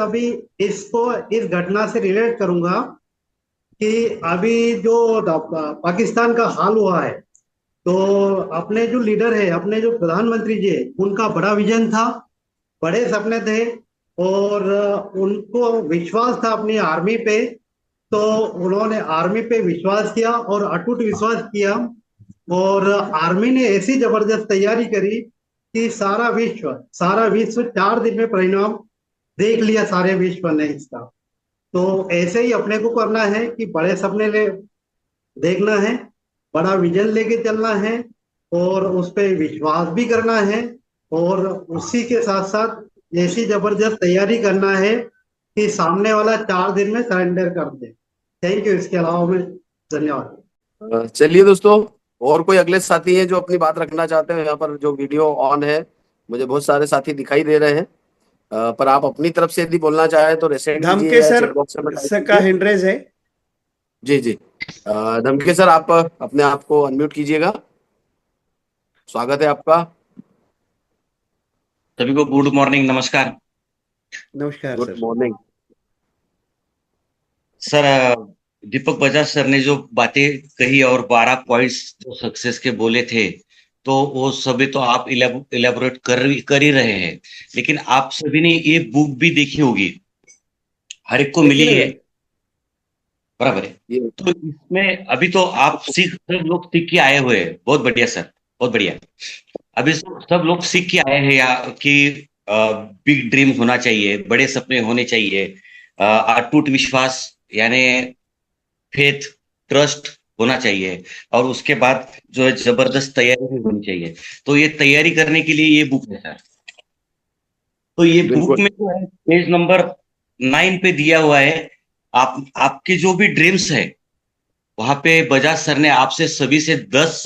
J: घटना से रिलेट करूंगा कि अभी जो पाकिस्तान का हाल हुआ है, तो अपने जो लीडर है, अपने जो प्रधानमंत्री जी है, उनका बड़ा विजन था, बड़े सपने थे, और उनको विश्वास था अपनी आर्मी पे। तो उन्होंने आर्मी पे विश्वास किया और अटूट विश्वास किया, और आर्मी ने ऐसी जबरदस्त तैयारी करी कि सारा विश्व 4 दिन में परिणाम देख लिया, सारे विश्व ने इसका। तो ऐसे ही अपने को करना है कि बड़े सपने देखना है, बड़ा विजन लेके चलना है, और उस पर विश्वास भी करना है, और उसी के साथ साथ ऐसी जबरदस्त तैयारी करना है कि सामने वाला 4 दिन में सरेंडर कर दे। Thank you. इसके अलावा मैं धन्यवाद।
B: चलिए दोस्तों, और कोई अगले साथी हैं जो अपनी बात रखना चाहते हैं? यहाँ पर जो वीडियो ऑन है, मुझे बहुत सारे साथी दिखाई दे रहे हैं, पर आप अपनी तरफ से यदि बोलना चाहें तो रेसेंट कीजिए या चैट बॉक्स में टाइप
E: का
B: कीजिए।
E: हैंड रेज है।
B: जी धमके सर, आप अपने आप को अनम्यूट कीजिएगा। स्वागत है आपका।
D: सभी को गुड मॉर्निंग, नमस्कार।
E: नमस्कार
B: गुड
E: सर।
B: मॉर्निंग
D: सर, दीपक बजाज सर ने जो बातें कही और 12 पॉइंट्स जो सक्सेस के बोले थे, तो वो सभी तो आप इलेबोरेट कर ही रहे हैं, लेकिन आप सभी ने ये बुक भी देखी होगी, हर एक को मिली है, बराबर है। तो इसमें अभी तो आप सब लोग सीख के आए हुए हैं, बहुत बढ़िया सर, बहुत बढ़िया। अभी सब लोग सीख के आए हैं या कि बिग ड्रीम होना चाहिए, बड़े सपने होने चाहिए, अटूट विश्वास यानी फेथ, ट्रस्ट होना चाहिए, और उसके बाद जो है जबरदस्त तैयारी भी होनी चाहिए। तो ये तैयारी करने के लिए ये बुक है सर। तो ये बुक में जो है पेज नंबर 9 पे दिया हुआ है, आपके जो भी ड्रीम्स है, वहां पे बजाज सर ने आपसे सभी से 10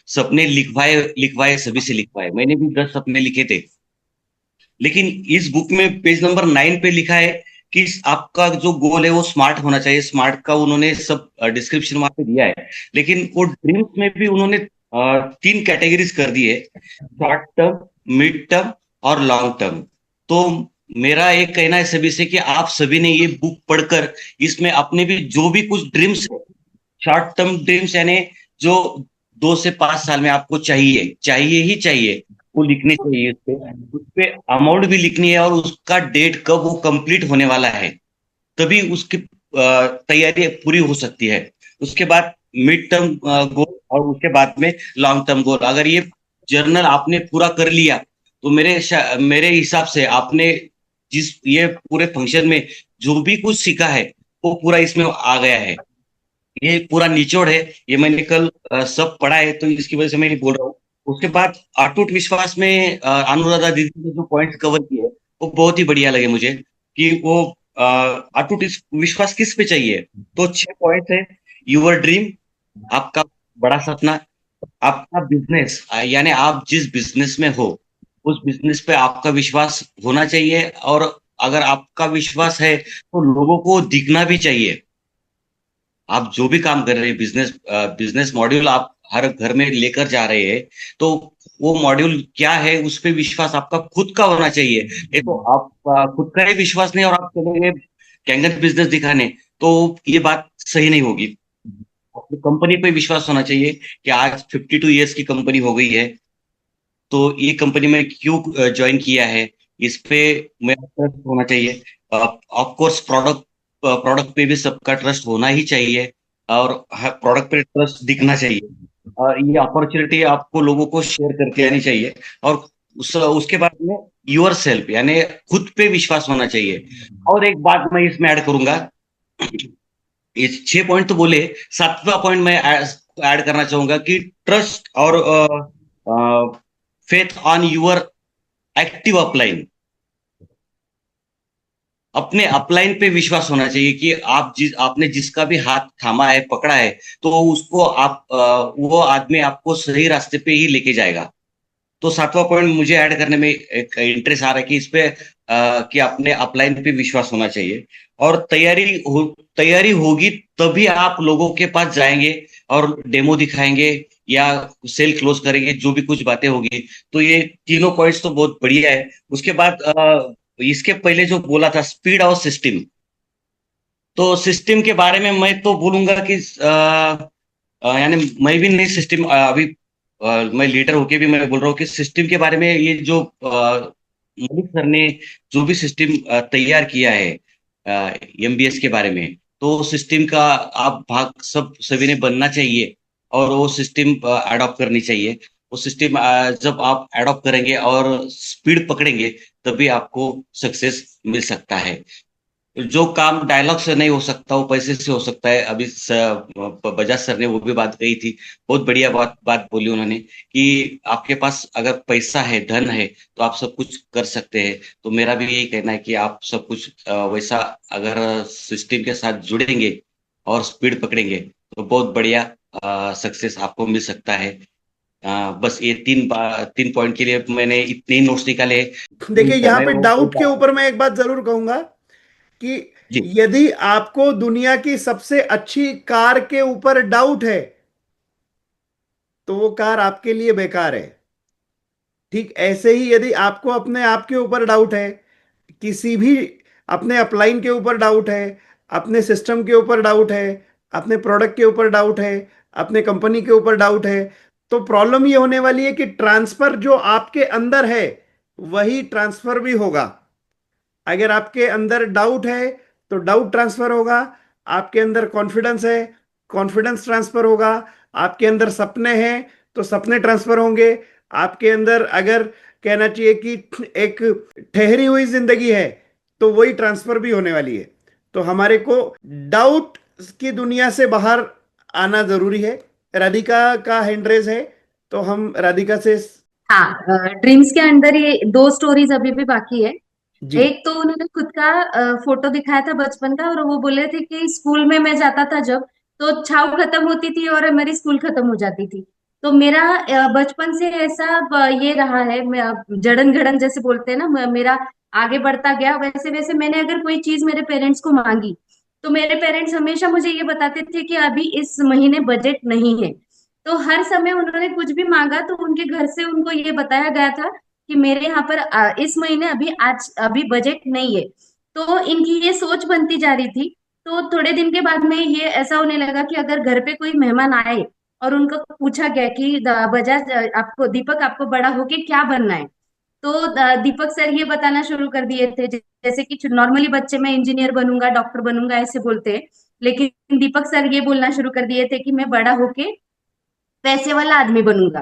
D: सपने लिखवाए, सभी से लिखवाए। मैंने भी 10 सपने लिखे थे, लेकिन इस बुक में पेज नंबर 9 पे लिखा है कि आपका जो गोल है वो स्मार्ट होना चाहिए। स्मार्ट का उन्होंने सब डिस्क्रिप्शन वहां पे दिया है, लेकिन वो ड्रीम्स में भी उन्होंने 3 कैटेगरीज कर दी है, शॉर्ट टर्म, मिड टर्म और लॉन्ग टर्म। तो मेरा एक कहना है सभी से कि आप सभी ने ये बुक पढ़कर इसमें अपने भी जो भी कुछ ड्रीम्स है, शॉर्ट टर्म ड्रीम्स यानी जो 2 से 5 साल में आपको चाहिए वो लिखने चाहिए। उस पे अमाउंट भी लिखनी है और उसका डेट कब वो कंप्लीट होने वाला है, तभी उसकी तैयारी पूरी हो सकती है। उसके बाद मिड टर्म गोल और उसके बाद में लॉन्ग टर्म गोल। अगर ये जर्नल आपने पूरा कर लिया तो मेरे हिसाब से आपने जिस ये पूरे फंक्शन में जो भी कुछ सीखा है वो पूरा इसमें आ गया है। ये पूरा निचोड़ है, ये मैंने कल सब पढ़ा है, तो इसकी वजह से मैं बोल रहा हूँ। उसके बाद अटूट विश्वास में अनुराधा दीदी ने जो पॉइंट कवर किए वो बहुत ही बढ़िया लगे मुझे, कि वो अटूट विश्वास किस पे चाहिए। तो 6 पॉइंट है। यूर ड्रीम, आपका बड़ा सपना, आपका बिजनेस यानी आप जिस बिजनेस में हो उस बिजनेस पे आपका विश्वास होना चाहिए, और अगर आपका विश्वास है तो लोगों को दिखना भी चाहिए। आप जो भी काम कर रहे हैं, बिजनेस मॉड्यूल आप हर घर में लेकर जा रहे हैं, तो वो मॉड्यूल क्या है उस पर विश्वास आपका खुद का होना चाहिए। ये तो आप खुद का ही विश्वास नहीं और आप चलेंगे कैंगन बिजनेस दिखाने, तो ये बात सही नहीं होगी। कंपनी पे विश्वास होना चाहिए कि आज 52 इयर्स की कंपनी हो गई है, तो ये कंपनी में क्यों ज्वाइन किया है, इस पे मेरा ट्रस्ट होना चाहिए। ऑफकोर्स प्रोडक्ट पे भी सबका ट्रस्ट होना ही चाहिए, और प्रोडक्ट पे ट्रस्ट दिखना चाहिए। ये अपॉर्चुनिटी आपको लोगों को शेयर करके आनी चाहिए, और उसके बाद में योर सेल्फ यानी खुद पे विश्वास होना चाहिए। और एक बात मैं इसमें ऐड करूंगा, ये 6 पॉइंट तो बोले, 7वां पॉइंट मैं ऐड करना चाहूंगा कि ट्रस्ट और faith on your active upline. अपने अपलाइन पे विश्वास होना चाहिए कि आपने जिसका भी हाथ थामा है, पकड़ा है, तो उसको वो आदमी आपको सही रास्ते पे ही लेके जाएगा। तो 7वां पॉइंट मुझे ऐड करने में एक इंटरेस्ट आ रहा है कि इस पे कि अपने अपलाइन पे विश्वास होना चाहिए और तैयारी होगी तभी आप लोगों के पास जाएंगे और डेमो दिखाएंगे या सेल क्लोज करेंगे, जो भी कुछ बातें होगी। तो ये तीनों पॉइंट्स तो बहुत बढ़िया है। उसके बाद इसके पहले जो बोला था स्पीड और सिस्टम, तो सिस्टम के बारे में मैं तो बोलूंगा कि यानी मैं भी नहीं सिस्टम अभी मैं लीडर होके भी मैं बोल रहा हूँ कि सिस्टम के बारे में ये जो मलिक सर ने जो भी सिस्टम तैयार किया है एमबीएस के बारे में, तो सिस्टम का आप भाग सभी ने बनना चाहिए और वो सिस्टम अडॉप्ट करनी चाहिए। वो सिस्टम जब आप अडॉप्ट करेंगे और स्पीड पकड़ेंगे तभी आपको सक्सेस मिल सकता है। जो काम डायलॉग से नहीं हो सकता वो पैसे से हो सकता है। अभी बजाज सर ने वो भी बात कही थी, बहुत बढ़िया बात बोली उन्होंने कि आपके पास अगर पैसा है, धन है, तो आप सब कुछ कर सकते हैं। तो मेरा भी यही कहना है कि आप सब कुछ वैसा अगर सिस्टम के साथ जुड़ेंगे और स्पीड पकड़ेंगे तो बहुत बढ़िया सक्सेस आपको मिल सकता है। बस ये तीन पॉइंट के लिए मैंने इतने नोट्स निकाले।
E: देखिए, यहाँ पे डाउट के ऊपर मैं एक बात जरूर कहूंगा कि यदि आपको दुनिया की सबसे अच्छी कार के ऊपर डाउट है तो वो कार आपके लिए बेकार है। ठीक ऐसे ही यदि आपको अपने आप के ऊपर डाउट है, किसी भी अपने अपलाइन के ऊपर डाउट है, अपने सिस्टम के ऊपर डाउट है, अपने प्रोडक्ट के ऊपर डाउट है, अपने कंपनी के ऊपर डाउट है, तो प्रॉब्लम ये होने वाली है कि ट्रांसफर जो आपके अंदर है वही ट्रांसफर भी होगा। अगर आपके अंदर डाउट है तो डाउट ट्रांसफर होगा, आपके अंदर कॉन्फिडेंस है, कॉन्फिडेंस ट्रांसफर होगा, आपके अंदर सपने हैं तो सपने ट्रांसफर होंगे, आपके अंदर अगर कहना चाहिए कि एक ठहरी हुई जिंदगी है तो वही ट्रांसफर भी होने वाली है। तो हमारे को डाउट की दुनिया से बाहर आना जरूरी है। राधिका का हैंड रेज है तो हम राधिका से।
K: हाँ, ड्रीम्स के अंदर ये 2 स्टोरीज अभी भी बाकी है।
E: जी।
K: एक तो उन्होंने खुद का फोटो दिखाया था बचपन का, और वो बोले थे कि स्कूल में मैं जाता था जब, तो छाव खत्म होती थी और मेरी स्कूल खत्म हो जाती थी। तो मेरा बचपन से ऐसा ये रहा है, जड़न घड़न जैसे बोलते हैं ना, मेरा आगे बढ़ता गया। वैसे वैसे मैंने अगर कोई चीज मेरे पेरेंट्स को मांगी तो मेरे पेरेंट्स हमेशा मुझे ये बताते थे कि अभी इस महीने बजट नहीं है। तो हर समय उन्होंने कुछ भी मांगा तो उनके घर से उनको ये बताया गया था कि मेरे यहाँ पर इस महीने अभी बजट नहीं है। तो इनकी ये सोच बनती जा रही थी। तो थोड़े दिन के बाद में ये ऐसा होने लगा कि अगर घर पे कोई मेहमान आए और उनको पूछा गया कि बजाज आपको, दीपक आपको बड़ा होके क्या बनना है, तो दीपक सर ये बताना शुरू कर दिए थे जैसे कि नॉर्मली बच्चे मैं इंजीनियर बनूंगा, डॉक्टर बनूंगा ऐसे बोलते हैं, लेकिन दीपक सर ये बोलना शुरू कर दिए थे कि मैं बड़ा होके पैसे वाला आदमी बनूंगा।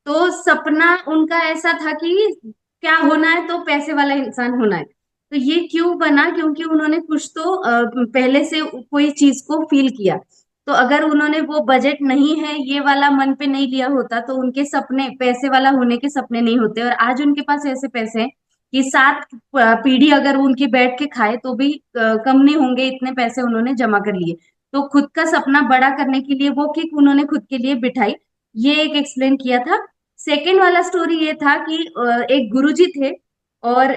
K: तो सपना उनका ऐसा था कि क्या होना है, तो पैसे वाला इंसान होना है। तो ये क्यों बना, क्योंकि उन्होंने कुछ तो पहले से कोई चीज को फील किया। तो अगर उन्होंने वो बजट नहीं है ये वाला मन पे नहीं लिया होता तो उनके सपने पैसे वाला होने के सपने नहीं होते। और आज उनके पास ऐसे पैसे हैं कि 7 पीढ़ी अगर उनकी बैठ के खाए तो भी कम नहीं होंगे, इतने पैसे उन्होंने जमा कर लिए। तो खुद का सपना बड़ा करने के लिए वो किक उन्होंने खुद के लिए बिठाई। ये एक एक्सप्लेन किया था। सेकेंड वाला स्टोरी ये था कि एक गुरुजी थे और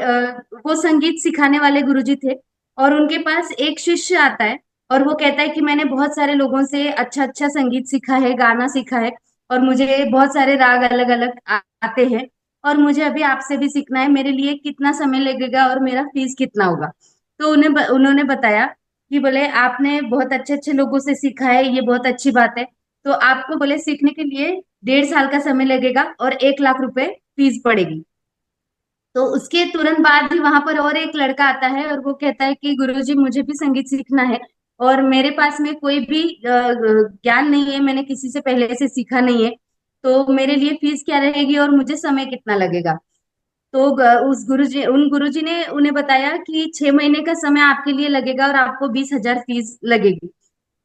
K: वो संगीत सिखाने वाले गुरुजी थे, और उनके पास एक शिष्य आता है और वो कहता है कि मैंने बहुत सारे लोगों से अच्छा अच्छा संगीत सीखा है, गाना सीखा है, और मुझे बहुत सारे राग अलग अलग आते हैं, और मुझे अभी आपसे भी सीखना है। मेरे लिए कितना समय लगेगा और मेरा फीस कितना होगा? तो उन्होंने बताया कि बोले आपने बहुत अच्छे अच्छे लोगों से सीखा है, ये बहुत अच्छी बात है। तो आपको बोले सीखने के लिए 1.5 साल का समय लगेगा और 1 लाख रुपए फीस पड़ेगी। तो उसके तुरंत बाद ही वहां पर और एक लड़का आता है और वो कहता है कि गुरुजी मुझे भी संगीत सीखना है और मेरे पास में कोई भी ज्ञान नहीं है, मैंने किसी से पहले से सीखा नहीं है, तो मेरे लिए फीस क्या रहेगी और मुझे समय कितना लगेगा? तो उन गुरुजी ने उन्हें बताया कि 6 महीने का समय आपके लिए लगेगा और आपको 20,000 फीस लगेगी।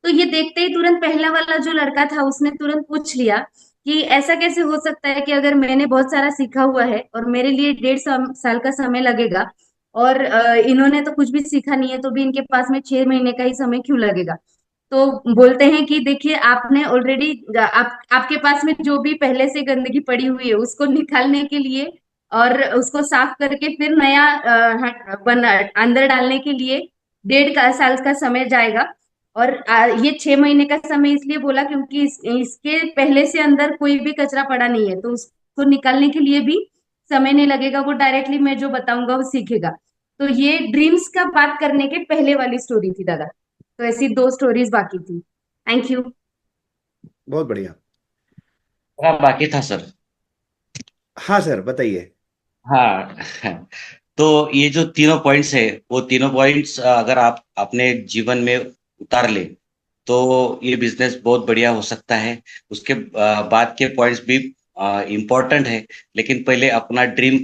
K: तो ये देखते ही तुरंत पहला वाला जो लड़का था उसने तुरंत पूछ लिया कि ऐसा कैसे हो सकता है कि अगर मैंने बहुत सारा सीखा हुआ है और मेरे लिए 1.5 साल का समय लगेगा, और इन्होंने तो कुछ भी सीखा नहीं है तो भी इनके पास में 6 महीने का ही समय क्यों लगेगा। तो बोलते हैं कि देखिए, आपने ऑलरेडी आपके पास में जो भी पहले से गंदगी पड़ी हुई है उसको निकालने के लिए और उसको साफ करके फिर नया अंदर डालने के लिए 1.5 साल का समय जाएगा। और ये 6 महीने का समय इसलिए बोला क्योंकि इसके पहले से अंदर कोई भी कचरा पड़ा नहीं है, तो उसको निकालने के लिए भी समय नहीं लगेगा। वो डायरेक्टली मैं जो बताऊंगा वो सीखेगा। तो ये ड्रीम्स का बात करने के पहले वाली स्टोरी थी दादा। तो ऐसी 2 स्टोरीज बाकी थी। Thank you.
E: बहुत बढ़िया।
D: बाकी था सर।
E: हाँ सर, बताइए।
D: हाँ। तो ये जो तीनों पॉइंट्स है, वो तीनों पॉइंट्स अगर आप अपने जीवन में उतार ले तो ये बिजनेस बहुत बढ़िया हो सकता है। उसके बाद के पॉइंट्स भी इम्पोर्टेंट है, लेकिन पहले अपना ड्रीम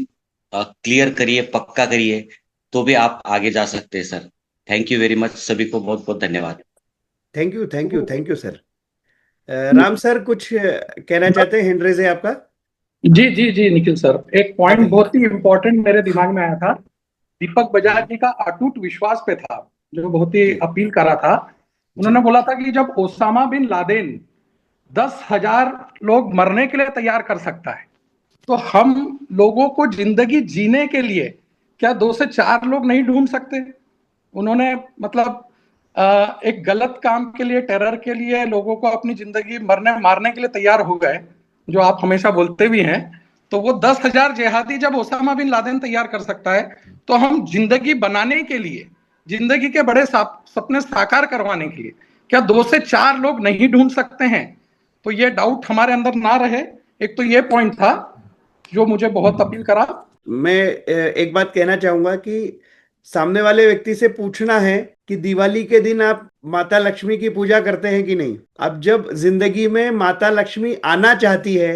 D: क्लियर करिए, पक्का करिए, तो भी आप आगे जा सकते हैं sir. Thank you very much, सभी को बहुत बहुत धन्यवाद।
E: Thank you, thank you, thank you sir. Ram sir, कुछ कहना चाहते हैं? हैंड रेज है आपका।
L: जी जी जी निखिल सर, एक पॉइंट बहुत ही इम्पोर्टेंट मेरे दिमाग में आया था। दीपक बजाज जी का अटूट विश्वास पे था, जो बहुत ही अपील करा था। उन्होंने बोला था कि जब ओसामा बिन लादेन 10,000 लोग मरने के लिए तैयार कर सकता है, तो हम लोगों को जिंदगी जीने के लिए क्या 2 से 4 लोग नहीं ढूंढ सकते? उन्होंने मतलब एक गलत काम के लिए, टेरर के लिए लोगों को अपनी जिंदगी मारने के लिए तैयार हो गए, जो आप हमेशा बोलते भी हैं। तो वो 10,000 जिहादी जब ओसामा बिन लादेन तैयार कर सकता है, तो हम जिंदगी बनाने के लिए, जिंदगी के बड़े सपने साकार करवाने के लिए क्या 2 से 4 लोग नहीं ढूंढ सकते हैं? तो ये डाउट हमारे अंदर ना रहे। एक तो ये पॉइंट था जो मुझे बहुत अपील करा।
E: मैं एक बात कहना चाहूंगा कि सामने वाले व्यक्ति से पूछना है कि दिवाली के दिन आप माता लक्ष्मी की पूजा करते हैं कि नहीं। अब जब जिंदगी में माता लक्ष्मी आना चाहती है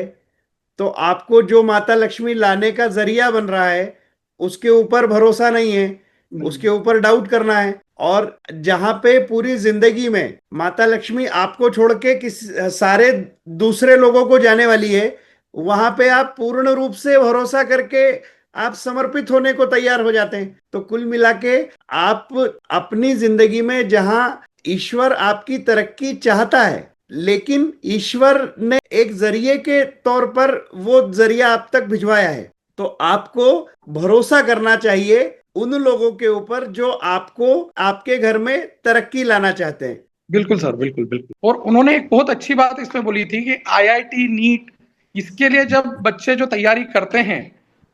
E: तो आपको जो माता लक्ष्मी लाने का जरिया बन रहा है उसके ऊपर भरोसा नहीं है, उसके ऊपर डाउट करना है। और जहां पे पूरी जिंदगी में माता लक्ष्मी आपको छोड़ के सारे दूसरे लोगों को जाने वाली है, वहां पे आप पूर्ण रूप से भरोसा करके आप समर्पित होने को तैयार हो जाते हैं। तो कुल मिला के आप अपनी जिंदगी में जहां ईश्वर आपकी तरक्की चाहता है, लेकिन ईश्वर ने एक जरिए के तौर पर वो जरिया आप तक भिजवाया है, तो आपको भरोसा करना चाहिए उन लोगों के ऊपर जो आपको आपके घर में तरक्की लाना चाहते हैं।
L: बिल्कुल सर, बिल्कुल बिल्कुल। और उन्होंने एक बहुत अच्छी बात इसमें बोली थी कि IIT नीट, इसके लिए जब बच्चे जो तैयारी करते हैं,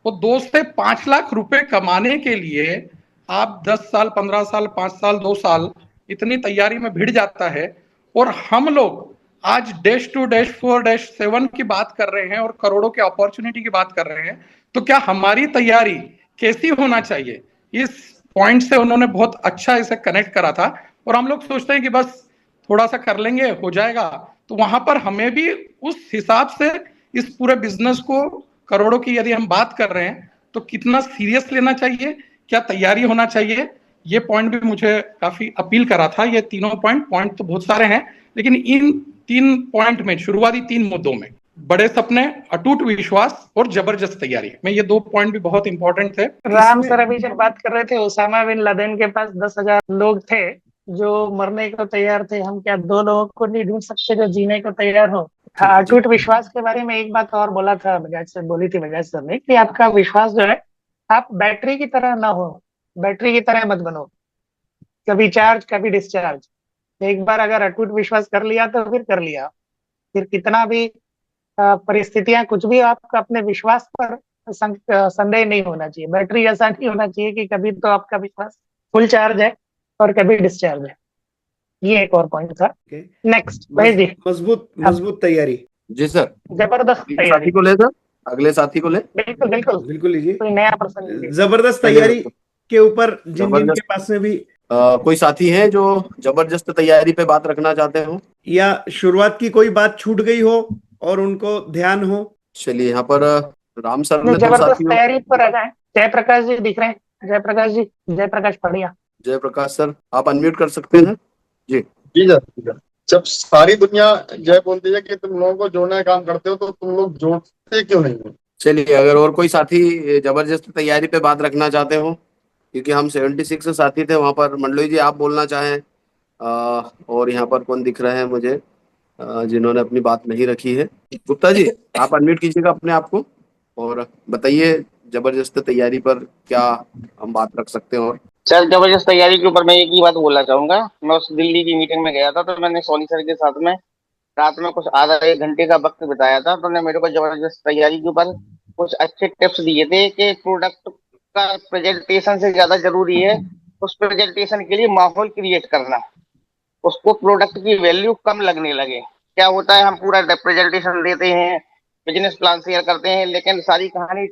L: वो 2 से 5 लाख रुपए कमाने के लिए आप 10 साल, 15 साल, 5 साल, 2 साल इतनी तैयारी में भिड़ जाता है। और हम लोग आज -2, -4, -7 की बात कर रहे हैं और करोड़ों के अपॉर्चुनिटी की बात कर रहे हैं। तो क्या हमारी तैयारी कैसी होना चाहिए, इस पॉइंट से उन्होंने बहुत अच्छा इसे कनेक्ट करा था। और हम लोग सोचते हैं कि बस थोड़ा सा कर लेंगे, हो जाएगा। तो वहां पर हमें भी उस हिसाब से इस पूरे बिजनेस को, करोड़ों की यदि हम बात कर रहे हैं, तो कितना सीरियस लेना चाहिए, क्या तैयारी होना चाहिए, ये पॉइंट भी मुझे काफी अपील करा था। ये तीनों पॉइंट तो बहुत सारे हैं, लेकिन इन 3 पॉइंट में, शुरुआती 3 मुद्दों में, बड़े सपने, अटूट विश्वास और जबरदस्त तैयारी में, ये 2 पॉइंट भी बहुत इंपॉर्टेंट थे।
A: राम सर अभी जब बात कर रहे थे, ओसामा बिन लादेन के पास 10,000 लोग थे जो मरने को तैयार थे, हम क्या 2 लोगों को नहीं ढूंढ सकते जो जीने को तैयार हो? अटूट विश्वास के बारे में एक बात और बोला था बजाज सर, बोली थी बजाज सर ने कि आपका विश्वास जो है, आप बैटरी की तरह ना हो, बैटरी की तरह मत बनो, कभी चार्ज कभी डिस्चार्ज। एक बार अगर अटूट विश्वास कर लिया तो फिर कर लिया, फिर कितना भी परिस्थितियां कुछ भी, आपका अपने विश्वास पर संदेह नहीं होना चाहिए। बैटरी ऐसा नहीं होना चाहिए कि कभी तो आपका विश्वास फुल चार्ज है और कभी डिस्चार्ज है। ये एक और पॉइंट था। नेक्स्ट भाई जी।
E: मजबूत तैयारी।
B: जी सर,
A: जबरदस्त
B: साथी
A: तैयारी।
B: को ले सर, अगले साथी को ले।
A: बिल्कुल बिल्कुल
E: बिल्कुल लीजिए।
A: कोई नया पर्सन
E: जबरदस्त तैयारी के ऊपर जिन के पास में भी
B: कोई साथी है जो जबरदस्त तैयारी पे बात रखना चाहते हो,
E: या शुरुआत की कोई बात छूट गई हो और उनको ध्यान हो?
B: चलिए, यहाँ पर राम सर ने 2
A: जबरदस्त
B: साथियों।
A: तैयारी पर आ जाए। जयप्रकाश जी दिख रहे हैं, जयप्रकाश जी, जयप्रकाश पढ़िया।
B: जयप्रकाश सर, आप अनम्यूट कर सकते हैं। जी
M: जी सर। जब सारी दुनिया यह बोलती है कि तुम लोगों को जोड़ने का काम करते हो तो तुम लोग जोड़ते क्यों नहीं हो?
B: चलिए, अगर और कोई साथी जबरदस्त तैयारी पे बात रखना चाहते हो, क्योंकि हम 76 साथी थे वहां पर। मंडलोई जी, आप बोलना चाहें? और यहाँ पर कौन दिख रहे हैं मुझे जिन्होंने अपनी बात नहीं रखी है? गुप्ता जी, आप अनम्यूट कीजिएगा अपने आप को और बताइए जबरदस्त तैयारी पर क्या हम बात रख सकते हैं। और
N: सर, जबरदस्त तैयारी के ऊपर मैं एक ही बात बोलना चाहूंगा। मैं उस दिल्ली की मीटिंग में गया था तो मैंने सोनी सर के साथ में रात में कुछ आधा एक घंटे का वक्त बिताया था। तो उन्होंने मेरे को जबरदस्त तैयारी के ऊपर कुछ अच्छे टिप्स दिए थे कि प्रोडक्ट का प्रेजेंटेशन से ज्यादा जरूरी है उस प्रेजेंटेशन के लिए माहौल क्रिएट करना, उसको प्रोडक्ट की वैल्यू कम लगने लगे। क्या होता है, हम पूरा प्रेजेंटेशन देते हैं, बिजनेस प्लान शेयर करते हैं, लेकिन सारी कहानी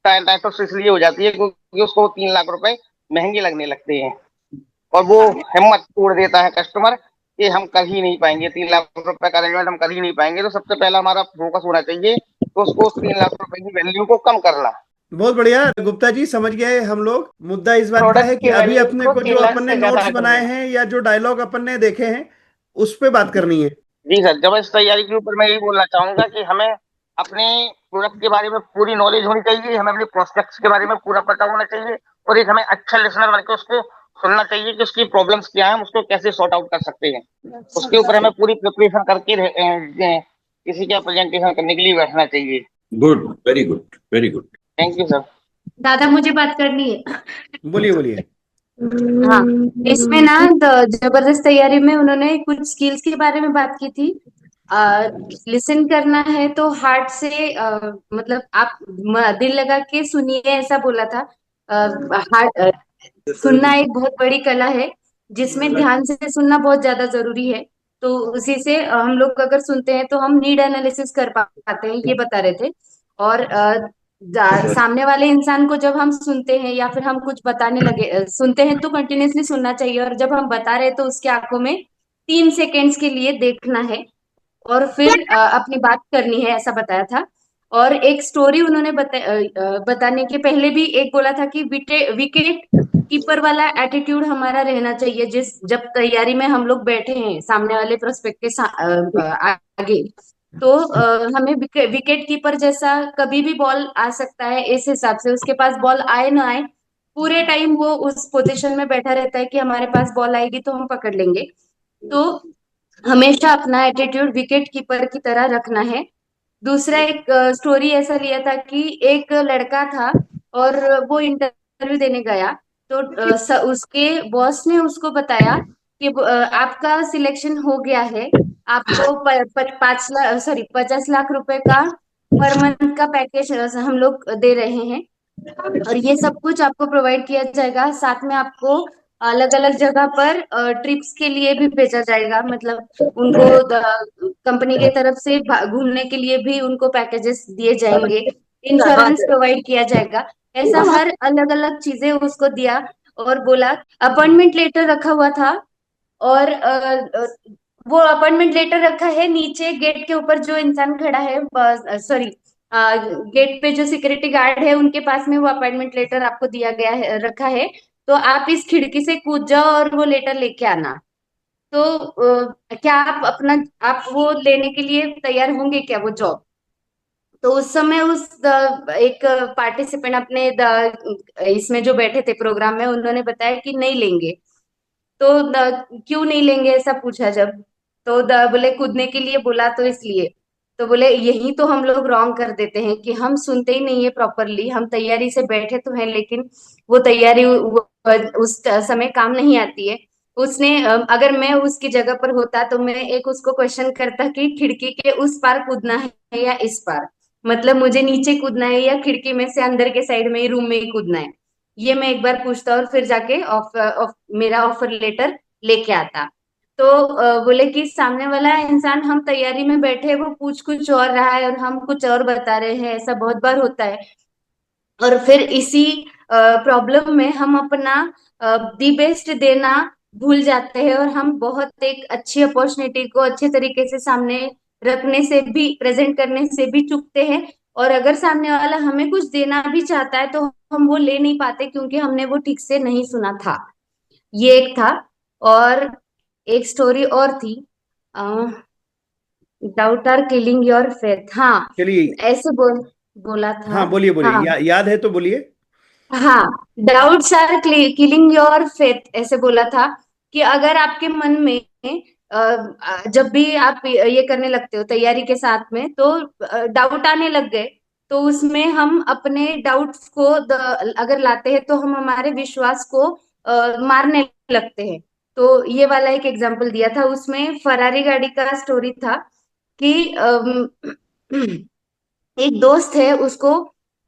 N: टाइम तो इसलिए हो जाती है क्योंकि उसको 3 लाख रुपए महंगे लगने लगते हैं और वो हिम्मत तोड़ देता है कस्टमर कि हम कर ही नहीं पाएंगे, 3 लाख रुपए का अरेंजमेंट हम कर ही नहीं पाएंगे। तो सबसे पहला हमारा फोकस होना चाहिए तो उसको 3 लाख रुपए की वैल्यू को कम करना।
E: बहुत बढ़िया गुप्ता जी, समझ गए हम लोग। मुद्दा इस बात का
H: प्रोडक्ट
E: है
H: की
E: कि अभी
H: वैल्यू
E: अपने
H: को
E: को
H: 3
E: जो
H: लाख
E: अपन ने
H: से ज्यादा
E: नोट्स
H: कर
E: बनाए
H: देना।
E: हैं या जो डायलॉग अपन ने देखे हैं उस पे बात करनी है।
N: जी सर, जबरदस्त तैयारी के ऊपर मैं यही बोलना चाहूंगा कि हमें अपने प्रोडक्ट के बारे में पूरी नॉलेज होनी चाहिए, हमें अपने प्रोस्पेक्ट्स के बारे में पूरा पता होना चाहिए और एक हमें अच्छा लिसनर बनकर उसको सुनना चाहिए कि उसकी प्रॉब्लम्स क्या है, हम उसको कैसे सॉर्ट आउट कर सकते हैं। उसके ऊपर हमें पूरी प्रिपरेशन करके किसी का प्रेजेंटेशन करने के लिए बैठना चाहिए।
C: Good, very good, very good.
N: Thank you sir.
K: दादा, मुझे बात करनी है।
E: बोलिए बोलिए।
K: हाँ, इसमें ना जबरदस्त तैयारी में उन्होंने कुछ स्किल्स के बारे में बात की थी। लिसन करना है तो हार्ट से मतलब आप दिल लगा के सुनिए, ऐसा बोला था। हार्ट सुनना एक बहुत बड़ी कला है जिसमें ध्यान से सुनना बहुत ज्यादा जरूरी है। तो उसी से हम लोग अगर सुनते हैं तो हम नीड एनालिसिस कर पाते हैं, ये बता रहे थे। और सामने वाले इंसान को जब हम सुनते हैं या फिर हम कुछ बताने लगे सुनते हैं तो कंटिन्यूअसली सुनना चाहिए, और जब हम बता रहे हैं तो उसके आंखों में 3 सेकेंड्स के लिए देखना है और फिर अपनी बात करनी है, ऐसा बताया था। और एक स्टोरी उन्होंने बताने के पहले भी एक बोला था कि विकेट कीपर वाला एटीट्यूड हमारा रहना चाहिए। जब तैयारी में हम लोग बैठे हैं सामने वाले प्रोस्पेक्ट के आगे, तो हमें विकेट कीपर जैसा कभी भी बॉल आ सकता है, इस हिसाब से उसके पास बॉल आए ना आए पूरे टाइम वो उस पोजीशन में बैठा रहता है कि हमारे पास बॉल आएगी तो हम पकड़ लेंगे। तो हमेशा अपना एटीट्यूड विकेट कीपर की तरह रखना है। दूसरा एक स्टोरी ऐसा लिया था कि एक लड़का था और वो इंटरव्यू देने गया। तो उसके बॉस ने उसको बताया कि आपका सिलेक्शन हो गया है, आपको 50 लाख रुपए का पर मंथ का पैकेज हम लोग दे रहे हैं और ये सब कुछ आपको प्रोवाइड किया जाएगा। साथ में आपको अलग अलग जगह पर ट्रिप्स के लिए भी भेजा जाएगा, मतलब उनको कंपनी के तरफ से घूमने के लिए भी उनको पैकेजेस दिए जाएंगे, इंश्योरेंस प्रोवाइड किया जाएगा। ऐसा हर अलग अलग चीजें उसको दिया और बोला अपॉइंटमेंट लेटर रखा हुआ था। और वो अपॉइंटमेंट लेटर रखा है नीचे गेट के ऊपर, जो इंसान खड़ा है सॉरी गेट पे जो सिक्योरिटी गार्ड है उनके पास में वो अपॉइंटमेंट लेटर आपको दिया गया है, रखा है। तो आप इस खिड़की से कूद जाओ और वो लेटर लेके आना। तो क्या आप वो लेने के लिए तैयार होंगे क्या, वो जॉब? तो उस समय एक पार्टिसिपेंट अपने इसमें जो बैठे थे प्रोग्राम में, उन्होंने बताया कि नहीं लेंगे। तो क्यों नहीं लेंगे ऐसा पूछा जब, तो बोले कूदने के लिए बोला तो इसलिए। तो बोले यही तो हम लोग रॉन्ग कर देते हैं कि हम सुनते ही नहीं है प्रॉपरली, हम तैयारी से बैठे तो हैं लेकिन वो तैयारी उस समय काम नहीं आती है। उसने अगर मैं उसकी जगह पर होता तो मैं एक उसको क्वेश्चन करता कि खिड़की के उस पार कूदना है या इस पार, मतलब मुझे नीचे कूदना है या खिड़की में से अंदर के साइड में ही रूम में ही कूदना है, ये मैं एक बार पूछता और फिर जाके मेरा ऑफर लेटर लेके आता। तो बोले कि सामने वाला इंसान, हम तैयारी में बैठे वो पूछ कुछ और रहा है और हम कुछ और बता रहे हैं, ऐसा बहुत बार होता है। और फिर इसी प्रॉब्लम में हम अपना दी बेस्ट देना भूल जाते हैं और हम बहुत एक अच्छी अपॉर्चुनिटी को अच्छे तरीके से सामने रखने से भी, प्रेजेंट करने से भी चूकते हैं। और अगर सामने वाला हमें कुछ देना भी चाहता है तो हम वो ले नहीं पाते क्योंकि हमने वो ठीक से नहीं सुना था। ये एक था। और एक स्टोरी और थी। Doubt are killing your faith. हाँ,
E: चलिए,
K: ऐसे बोला था।
E: हाँ बोलिए बोलिए,
K: हाँ
E: याद है तो बोलिए।
K: हाँ, doubts are killing your faith ऐसे बोला था कि अगर आपके मन में जब भी आप ये करने लगते हो तैयारी के साथ में, तो डाउट आने लग गए, तो उसमें हम अपने डाउट्स को अगर लाते हैं तो हम हमारे विश्वास को मारने लगते हैं। तो ये वाला एक एग्जांपल दिया था, उसमें फरारी गाड़ी का स्टोरी था कि एक दोस्त है, उसको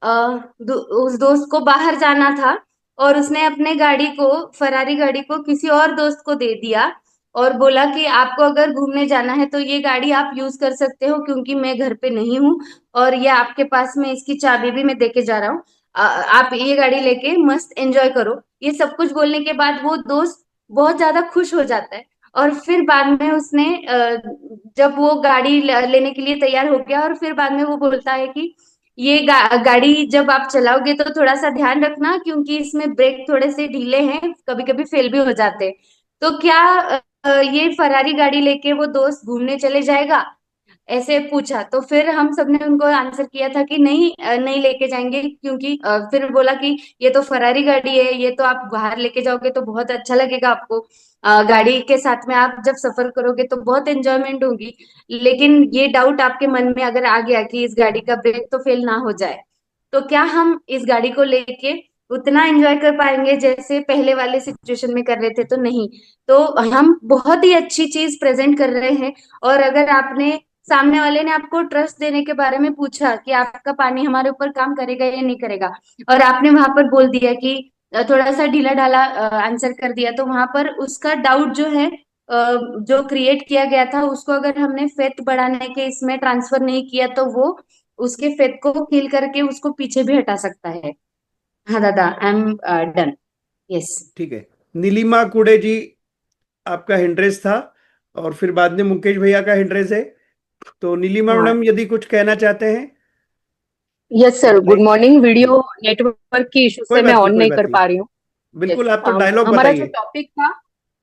K: उस दोस्त को बाहर जाना था, और उसने अपने गाड़ी को, फरारी गाड़ी को किसी और दोस्त को दे दिया और बोला कि आपको अगर घूमने जाना है तो ये गाड़ी आप यूज कर सकते हो, क्योंकि मैं घर पे नहीं हूँ, और ये आपके पास में इसकी चाबी भी मैं देके जा रहा हूँ। आप ये गाड़ी लेके मस्त एंजॉय करो। ये सब कुछ बोलने के बाद वो दोस्त बहुत ज्यादा खुश हो जाता है, और फिर बाद में उसने जब वो गाड़ी लेने के लिए तैयार हो गया, और फिर बाद में वो बोलता है कि ये गाड़ी जब आप चलाओगे तो थोड़ा सा ध्यान रखना, क्योंकि इसमें ब्रेक थोड़े से ढीले हैं, कभी कभी फेल भी हो जाते हैं। तो क्या ये फरारी गाड़ी लेके वो दोस्त घूमने चले जाएगा, ऐसे पूछा। तो फिर हम सबने उनको आंसर किया था कि नहीं, नहीं लेके जाएंगे, क्योंकि फिर बोला कि ये तो फरारी गाड़ी है, ये तो आप बाहर लेके जाओगे तो बहुत अच्छा लगेगा आपको, गाड़ी के साथ में आप जब सफर करोगे तो बहुत एंजॉयमेंट होगी, लेकिन ये डाउट आपके मन में अगर आ गया कि इस गाड़ी का ब्रेक तो फेल ना हो जाए, तो क्या हम इस गाड़ी को लेके उतना एंजॉय कर पाएंगे जैसे पहले वाले सिचुएशन में कर रहे थे? तो नहीं। तो हम बहुत ही अच्छी चीज प्रेजेंट कर रहे हैं, और अगर आपने, सामने वाले ने आपको ट्रस्ट देने के बारे में पूछा कि आपका पानी हमारे ऊपर काम करेगा या नहीं करेगा, और आपने वहां पर बोल दिया कि थोड़ा सा ढीला ढाला आंसर कर दिया, तो वहां पर उसका डाउट जो है, जो क्रिएट किया गया था, उसको अगर हमने फेथ बढ़ाने के इसमें ट्रांसफर नहीं किया, तो वो उसके फेथ को किल करके उसको पीछे भी हटा सकता है। हाँ दादा, आई एम डन। यस।
E: ठीक है, नीलिमा कुड़े जी, आपका हिंड्रेस था, और फिर बाद में मुकेश भैया का हिंड्रेस है। तो नीलिमा
O: हाँ,
E: मैडम यदि कुछ कहना चाहते हैं
O: यस
E: तो
O: सर, गुड
E: बताइए।
O: मॉर्निंग। वीडियो नेटवर्क की इशू
E: कोई
O: से मैं
E: बात नहीं,
O: ऑन
E: कोई
O: नहीं
E: बात
O: कर
E: नहीं,
O: पा रही हूँ। यस,
E: बिल्कुल, आप तो डायलॉग
O: हमारा जो
E: बताइए।
O: टॉपिक था,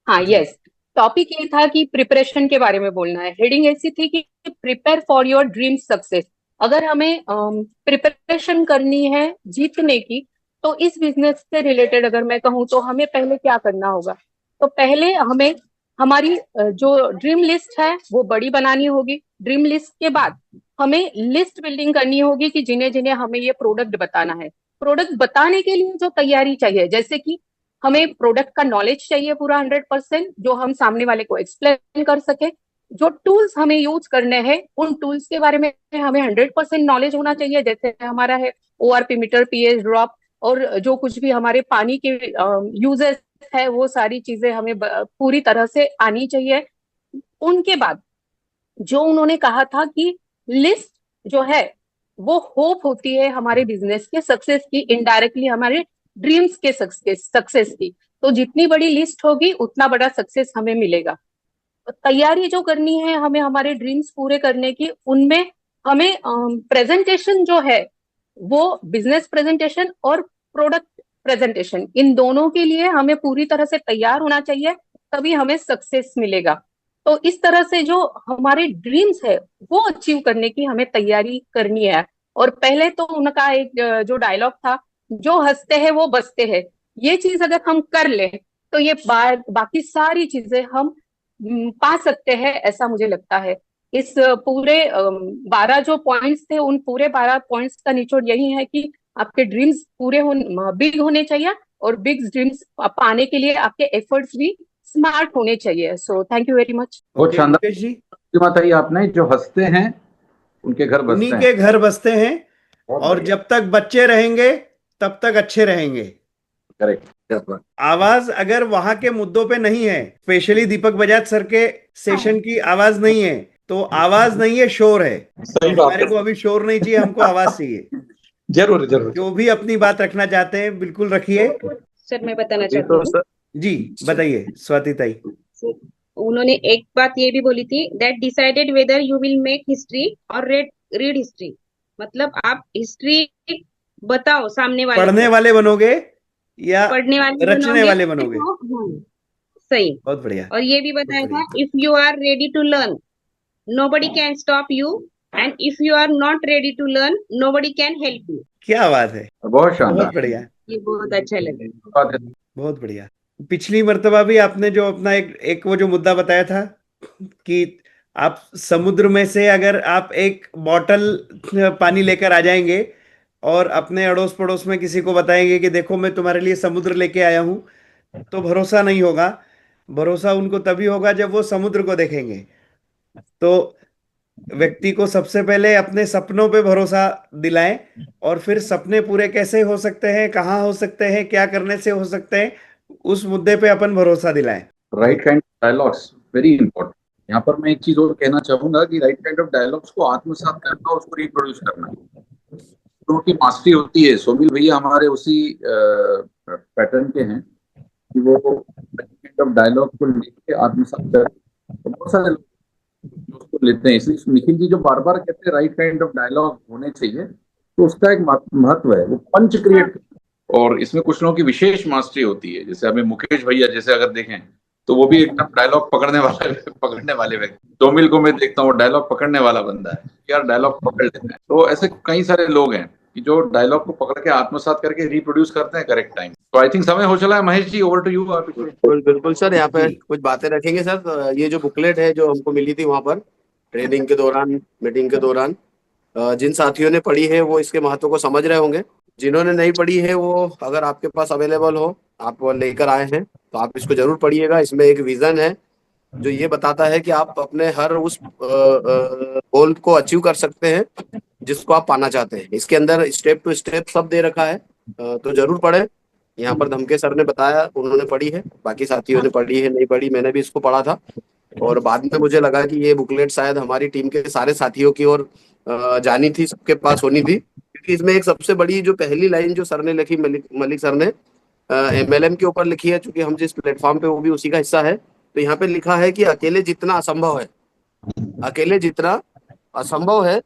O: हाँ
E: जी।
O: यस, टॉपिक ये था कि प्रिपरेशन के बारे में बोलना है। हेडिंग ऐसी थी कि prepare for your dream success. अगर हमें प्रिपरेशन करनी है जीतने की, तो इस बिजनेस से रिलेटेड अगर मैं कहूँ तो हमें पहले क्या करना होगा। तो पहले हमें हमारी जो ड्रीम लिस्ट है वो बड़ी बनानी होगी। ड्रीम लिस्ट के बाद हमें लिस्ट बिल्डिंग करनी होगी कि जिन्हें जिन्हें हमें ये प्रोडक्ट बताना है। प्रोडक्ट बताने के लिए जो तैयारी चाहिए, जैसे कि हमें प्रोडक्ट का नॉलेज चाहिए पूरा 100%, जो हम सामने वाले को एक्सप्लेन कर सके। जो टूल्स हमें यूज करने हैं, उन टूल्स के बारे में हमें 100% नॉलेज होना चाहिए। जैसे हमारा है ORP मीटर, pH ड्रॉप, और जो कुछ भी हमारे पानी के यूजेस है, वो सारी चीजें हमें पूरी तरह से आनी चाहिए। उनके बाद जो उन्होंने कहा था कि लिस्ट जो है वो होप होती है हमारे बिजनेस के सक्सेस की, इनडायरेक्टली हमारे ड्रीम्स के सक्सेस की। तो जितनी बड़ी लिस्ट होगी उतना बड़ा सक्सेस हमें मिलेगा। तैयारी जो करनी है हमें हमारे ड्रीम्स पूरे करने की, उनमें हमें प्रेजेंटेशन जो है वो बिजनेस प्रेजेंटेशन और प्रोडक्ट प्रेजेंटेशन, इन दोनों के लिए हमें पूरी तरह से तैयार होना चाहिए, तभी हमें सक्सेस मिलेगा। तो इस तरह से जो हमारे ड्रीम्स है वो अचीव करने की हमें तैयारी करनी है। और पहले तो उनका एक जो डायलॉग था, जो हंसते हैं वो बसते हैं, ये चीज अगर हम कर लें तो ये बाकी सारी चीजें हम पा सकते हैं, ऐसा मुझे लगता है। इस पूरे 12 जो पॉइंट्स थे, उन पूरे 12 पॉइंट्स का निचोड़ यही है कि आपके ड्रीम्स पूरे बिग होने चाहिए, और बिग ड्रीम्स पाने के लिए आपके एफर्ट्स भी स्मार्ट होने चाहिए। So thank you very much.
C: बहुत
E: ओके,
C: शानदार
E: मुकेश जी।
C: बताइए आपने, जो हंसते हैं उनके घर
E: उन्हीं
C: बसते
E: के
C: हैं।
E: घर बसते हैं,
C: बहुत
E: और
C: बढ़िया।
E: जब तक बच्चे रहेंगे तब तक अच्छे रहेंगे।
C: करेक्ट।
E: आवाज अगर वहां के मुद्दों पे नहीं है, स्पेशली दीपक बजाज सर के सेशन की आवाज नहीं है, तो आवाज नहीं है, शोर है।
L: सही
E: तो
L: बात
E: हमारे
L: है।
E: को अभी शोर नहीं चाहिए, हमको आवाज चाहिए।
L: जरूर जरूर।
E: जो भी अपनी बात रखना चाहते हैं बिल्कुल रखिए।
I: सर मैं बताना
B: अभी
I: चाहती
B: तो
I: हूँ।
B: सर
E: जी बताइए स्वाति ताई।
I: उन्होंने एक बात ये भी बोली थी, that decided whether you will make history और रीड हिस्ट्री। मतलब आप हिस्ट्री बताओ सामने वाले
E: पढ़ने
I: को,
E: वाले बनोगे या
I: पढ़ने वाले
E: रचने
I: बनोगे
E: वाले बनोगे?
I: तो सही।
E: बहुत बढ़िया,
I: और ये भी
E: बहुत
I: बताया था,
E: बढ़िया।
I: If you are ready to learn nobody can stop you, and if you are not ready to learn nobody can help you।
E: क्या बात है,
C: बहुत
E: बहुत
C: शानदार
E: बढ़िया,
I: ये बहुत अच्छा लगा।
C: बात है।
E: बहुत बढ़िया। पिछली मर्तबा भी आपने जो अपना एक वो जो मुद्दा बताया था कि आप समुद्र में से अगर आप एक बॉटल पानी लेकर आ जाएंगे और अपने अड़ोस पड़ोस में किसी को बताएंगे कि देखो मैं तुम्हारे लिए समुद्र लेके आया हूं, तो भरोसा नहीं होगा। भरोसा उनको तभी होगा जब वो समुद्र को देखेंगे। तो व्यक्ति को सबसे पहले अपने सपनों पे भरोसा दिलाएं, और फिर सपने पूरे कैसे हो सकते हैं, कहाँ हो सकते हैं, क्या करने से हो सकते हैं, उस मुद्दे पे अपन भरोसा दिलाएं।
C: Right kind of dialogues very important. यहाँ पर मैं एक चीज और कहना चाहूंगा कि राइट काइंड ऑफ डायलॉग्स को आत्मसात करना और उसको रिप्रोड्यूस करना, उनकी मास्टरी होती है। सोमिल भैया हमारे उसी पैटर्न के हैं कि वो राइट काइंड ऑफ डायलॉग को लेके आत्मसात कर, बहुत सारे लोग उसको लेते हैं। इसलिए निखिल जी जो बार बार कहते हैं राइट काइंड ऑफ डायलॉग होने चाहिए, तो उसका एक महत्व है, वो पंच क्रिएट। और इसमें कुछ लोगों की विशेष मास्टरी होती है, जैसे हमें मुकेश भैया जैसे अगर देखें तो वो भी एकदम डायलॉग पकड़ने वाले व्यक्ति। तोमिल को मैं देखता हूँ डायलॉग पकड़ने वाला बंदा है, यार डायलॉग पकड़ लेते हैं। तो ऐसे कई सारे लोग हैं कि जो डायलॉग को पकड़ के आत्मसात करके रिप्रोड्यूस करते हैं करेक्ट टाइम। तो आई थिंक समय हो चला है। Mahesh ji over to you.
B: बिल्कुल बिल्कुल सर, यहाँ पे कुछ बातें रखेंगे सर। ये जो बुकलेट है जो हमको मिली थी वहां पर ट्रेनिंग के दौरान, मीटिंग के दौरान, जिन साथियों ने पढ़ी है वो इसके महत्व को समझ रहे होंगे। जिन्होंने नहीं पढ़ी है वो अगर आपके पास अवेलेबल हो, आप लेकर आए हैं, तो आप इसको जरूर पढ़िएगा। इसमें एक विजन है जो ये बताता है कि आप अपने हर उस गोल को अचीव कर सकते हैं जिसको आप पाना चाहते हैं। इसके अंदर स्टेप टू स्टेप सब दे रखा है, तो जरूर पढ़े। यहाँ पर धमके सर ने बताया, उन्होंने पढ़ी है, बाकी साथियों ने पढ़ी है, नहीं पढ़ी, मैंने भी इसको पढ़ा था। और बाद में मुझे लगा कि ये बुकलेट शायद हमारी टीम के सारे साथियों की ओर जानी थी, सबके पास होनी थी, क्योंकि इसमें एक सबसे बड़ी जो पहली लाइन जो सर ने लिखी, मलिक सर ने MLM के ऊपर लिखी है, चूंकि हम जिस प्लेटफॉर्म पे वो भी उसी का हिस्सा है। तो यहाँ पे लिखा है कि अकेले जितना असंभव है, अकेले जितना असंभव है,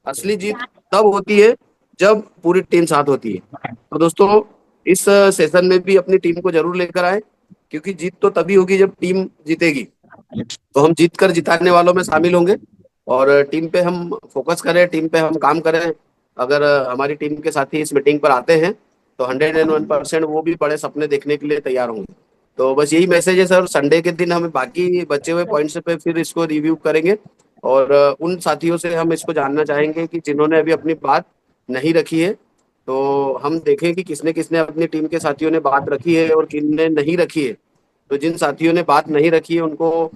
B: असली जीत तब होती है जब पूरी टीम साथ होती है। तो दोस्तों इस सेशन में भी अपनी टीम को जरूर लेकर आए, क्योंकि जीत तो तभी होगी जब टीम जीतेगी। तो हम जीत कर जिताने वालों में शामिल होंगे और टीम पे हम फोकस करें, टीम पे हम काम करें। अगर हमारी टीम के साथी इस मीटिंग पर आते हैं तो 101% वो भी बड़े सपने देखने के लिए तैयार होंगे। तो बस यही मैसेज है सर। संडे के दिन हम बाकी बचे हुए पॉइंट्स पे फिर इसको रिव्यू करेंगे, और उन साथियों से हम इसको जानना चाहेंगे कि जिन्होंने अभी अपनी बात नहीं रखी है, तो हम देखें कि किसने किसने अपनी टीम के साथियों ने बात रखी है और किसने नहीं रखी है। तो जिन साथियों ने बात नहीं रखी है उनको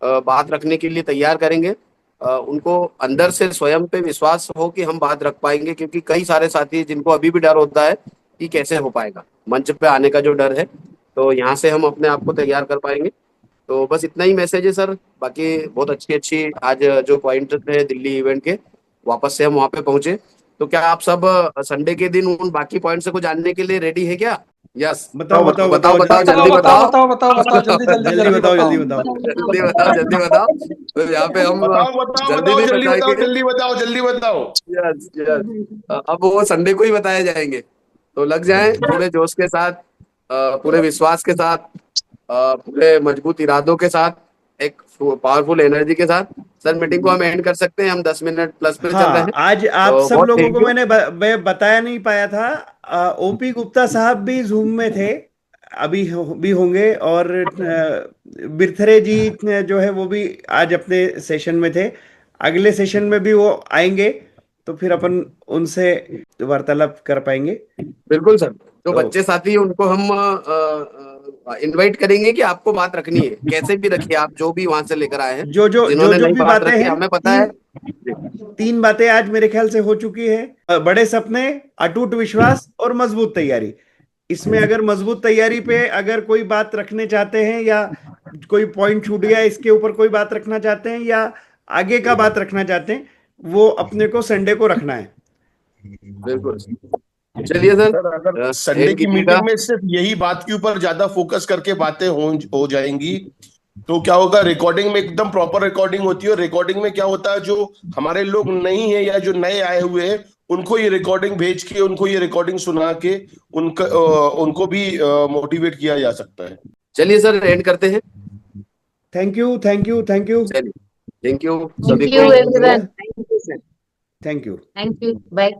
B: बात रखने के लिए तैयार करेंगे। उनको अंदर से स्वयं पे विश्वास हो कि हम बात रख पाएंगे, क्योंकि कई सारे साथी जिनको अभी भी डर होता है कि कैसे हो पाएगा, मंच पे आने का जो डर है, तो यहाँ से हम अपने आप को तैयार कर पाएंगे। तो बस इतना ही मैसेज है सर। बाकी बहुत अच्छी आज जो पॉइंट थे दिल्ली इवेंट के, वापस से हम वहाँ पे पहुंचे। तो क्या आप सब संडे के दिन उन बाकी पॉइंट्स को जानने के लिए रेडी है क्या? यस,
E: बताओ
B: जल्दी बताओ। तो यहाँ पे हम
P: जल्दी बताओ।
B: यस अब वो संडे को ही बताए जाएंगे, तो लग जाए पूरे जोश के साथ, पूरे विश्वास के साथ, पूरे मजबूत इरादों के साथ, एक पावरफुल एनर्जी के साथ। सर मीटिंग को हम एंड कर सकते हैं, हम 10 मिनट प्लस पे चल रहे हैं।
E: आज आप
B: तो
E: सब लोगों को
B: मैं
E: मैं बताया नहीं पाया था, OP गुप्ता साहब भी जूम में थे, अभी भी होंगे, और बिरथरे जी जो है वो भी आज अपने सेशन में थे, अगले सेशन में भी वो आएंगे, तो फिर अपन उनसे वार्तालाप कर पाएंगे।
B: बिल्कुल सर। तो बच्चे साथी उनको हम इनवाइट करेंगे कि आपको बात रखनी है, कैसे भी रखिए आप, जो भी वहां से लेकर आए हैं, जिन्होंने
E: जो
B: नहीं
E: भी
B: बात
E: बातें
B: रखी,
E: हैं,
B: हमें पता है
E: 3 बातें आज मेरे ख्याल से हो चुकी है। बड़े सपने, अटूट विश्वास और मजबूत तैयारी। इसमें अगर मजबूत तैयारी पे अगर कोई बात रखने चाहते हैं, या कोई पॉइंट छूट गया इसके ऊपर कोई बात रखना चाहते हैं, या आगे का बात रखना चाहते हैं, वो अपने को संडे को रखना है।
B: बिल्कुल। चलिए सर,
P: अगर संडे की मीटिंग में सिर्फ यही बात के ऊपर ज्यादा फोकस करके बातें हो जाएंगी तो क्या होगा, रिकॉर्डिंग में एकदम प्रॉपर रिकॉर्डिंग होती है। रिकॉर्डिंग में क्या होता है, जो हमारे लोग नहीं है या जो नए आए हुए हैं उनको ये रिकॉर्डिंग भेज के, उनको ये रिकॉर्डिंग सुना के उनको भी मोटिवेट किया जा सकता है।
B: चलिए सर, एंड करते हैं।
E: Thank you, thank you, thank you,
B: thank you
K: thank
B: सभी
K: यू
B: को।
K: Everyone.
E: Thank you.
K: Thank you, bye.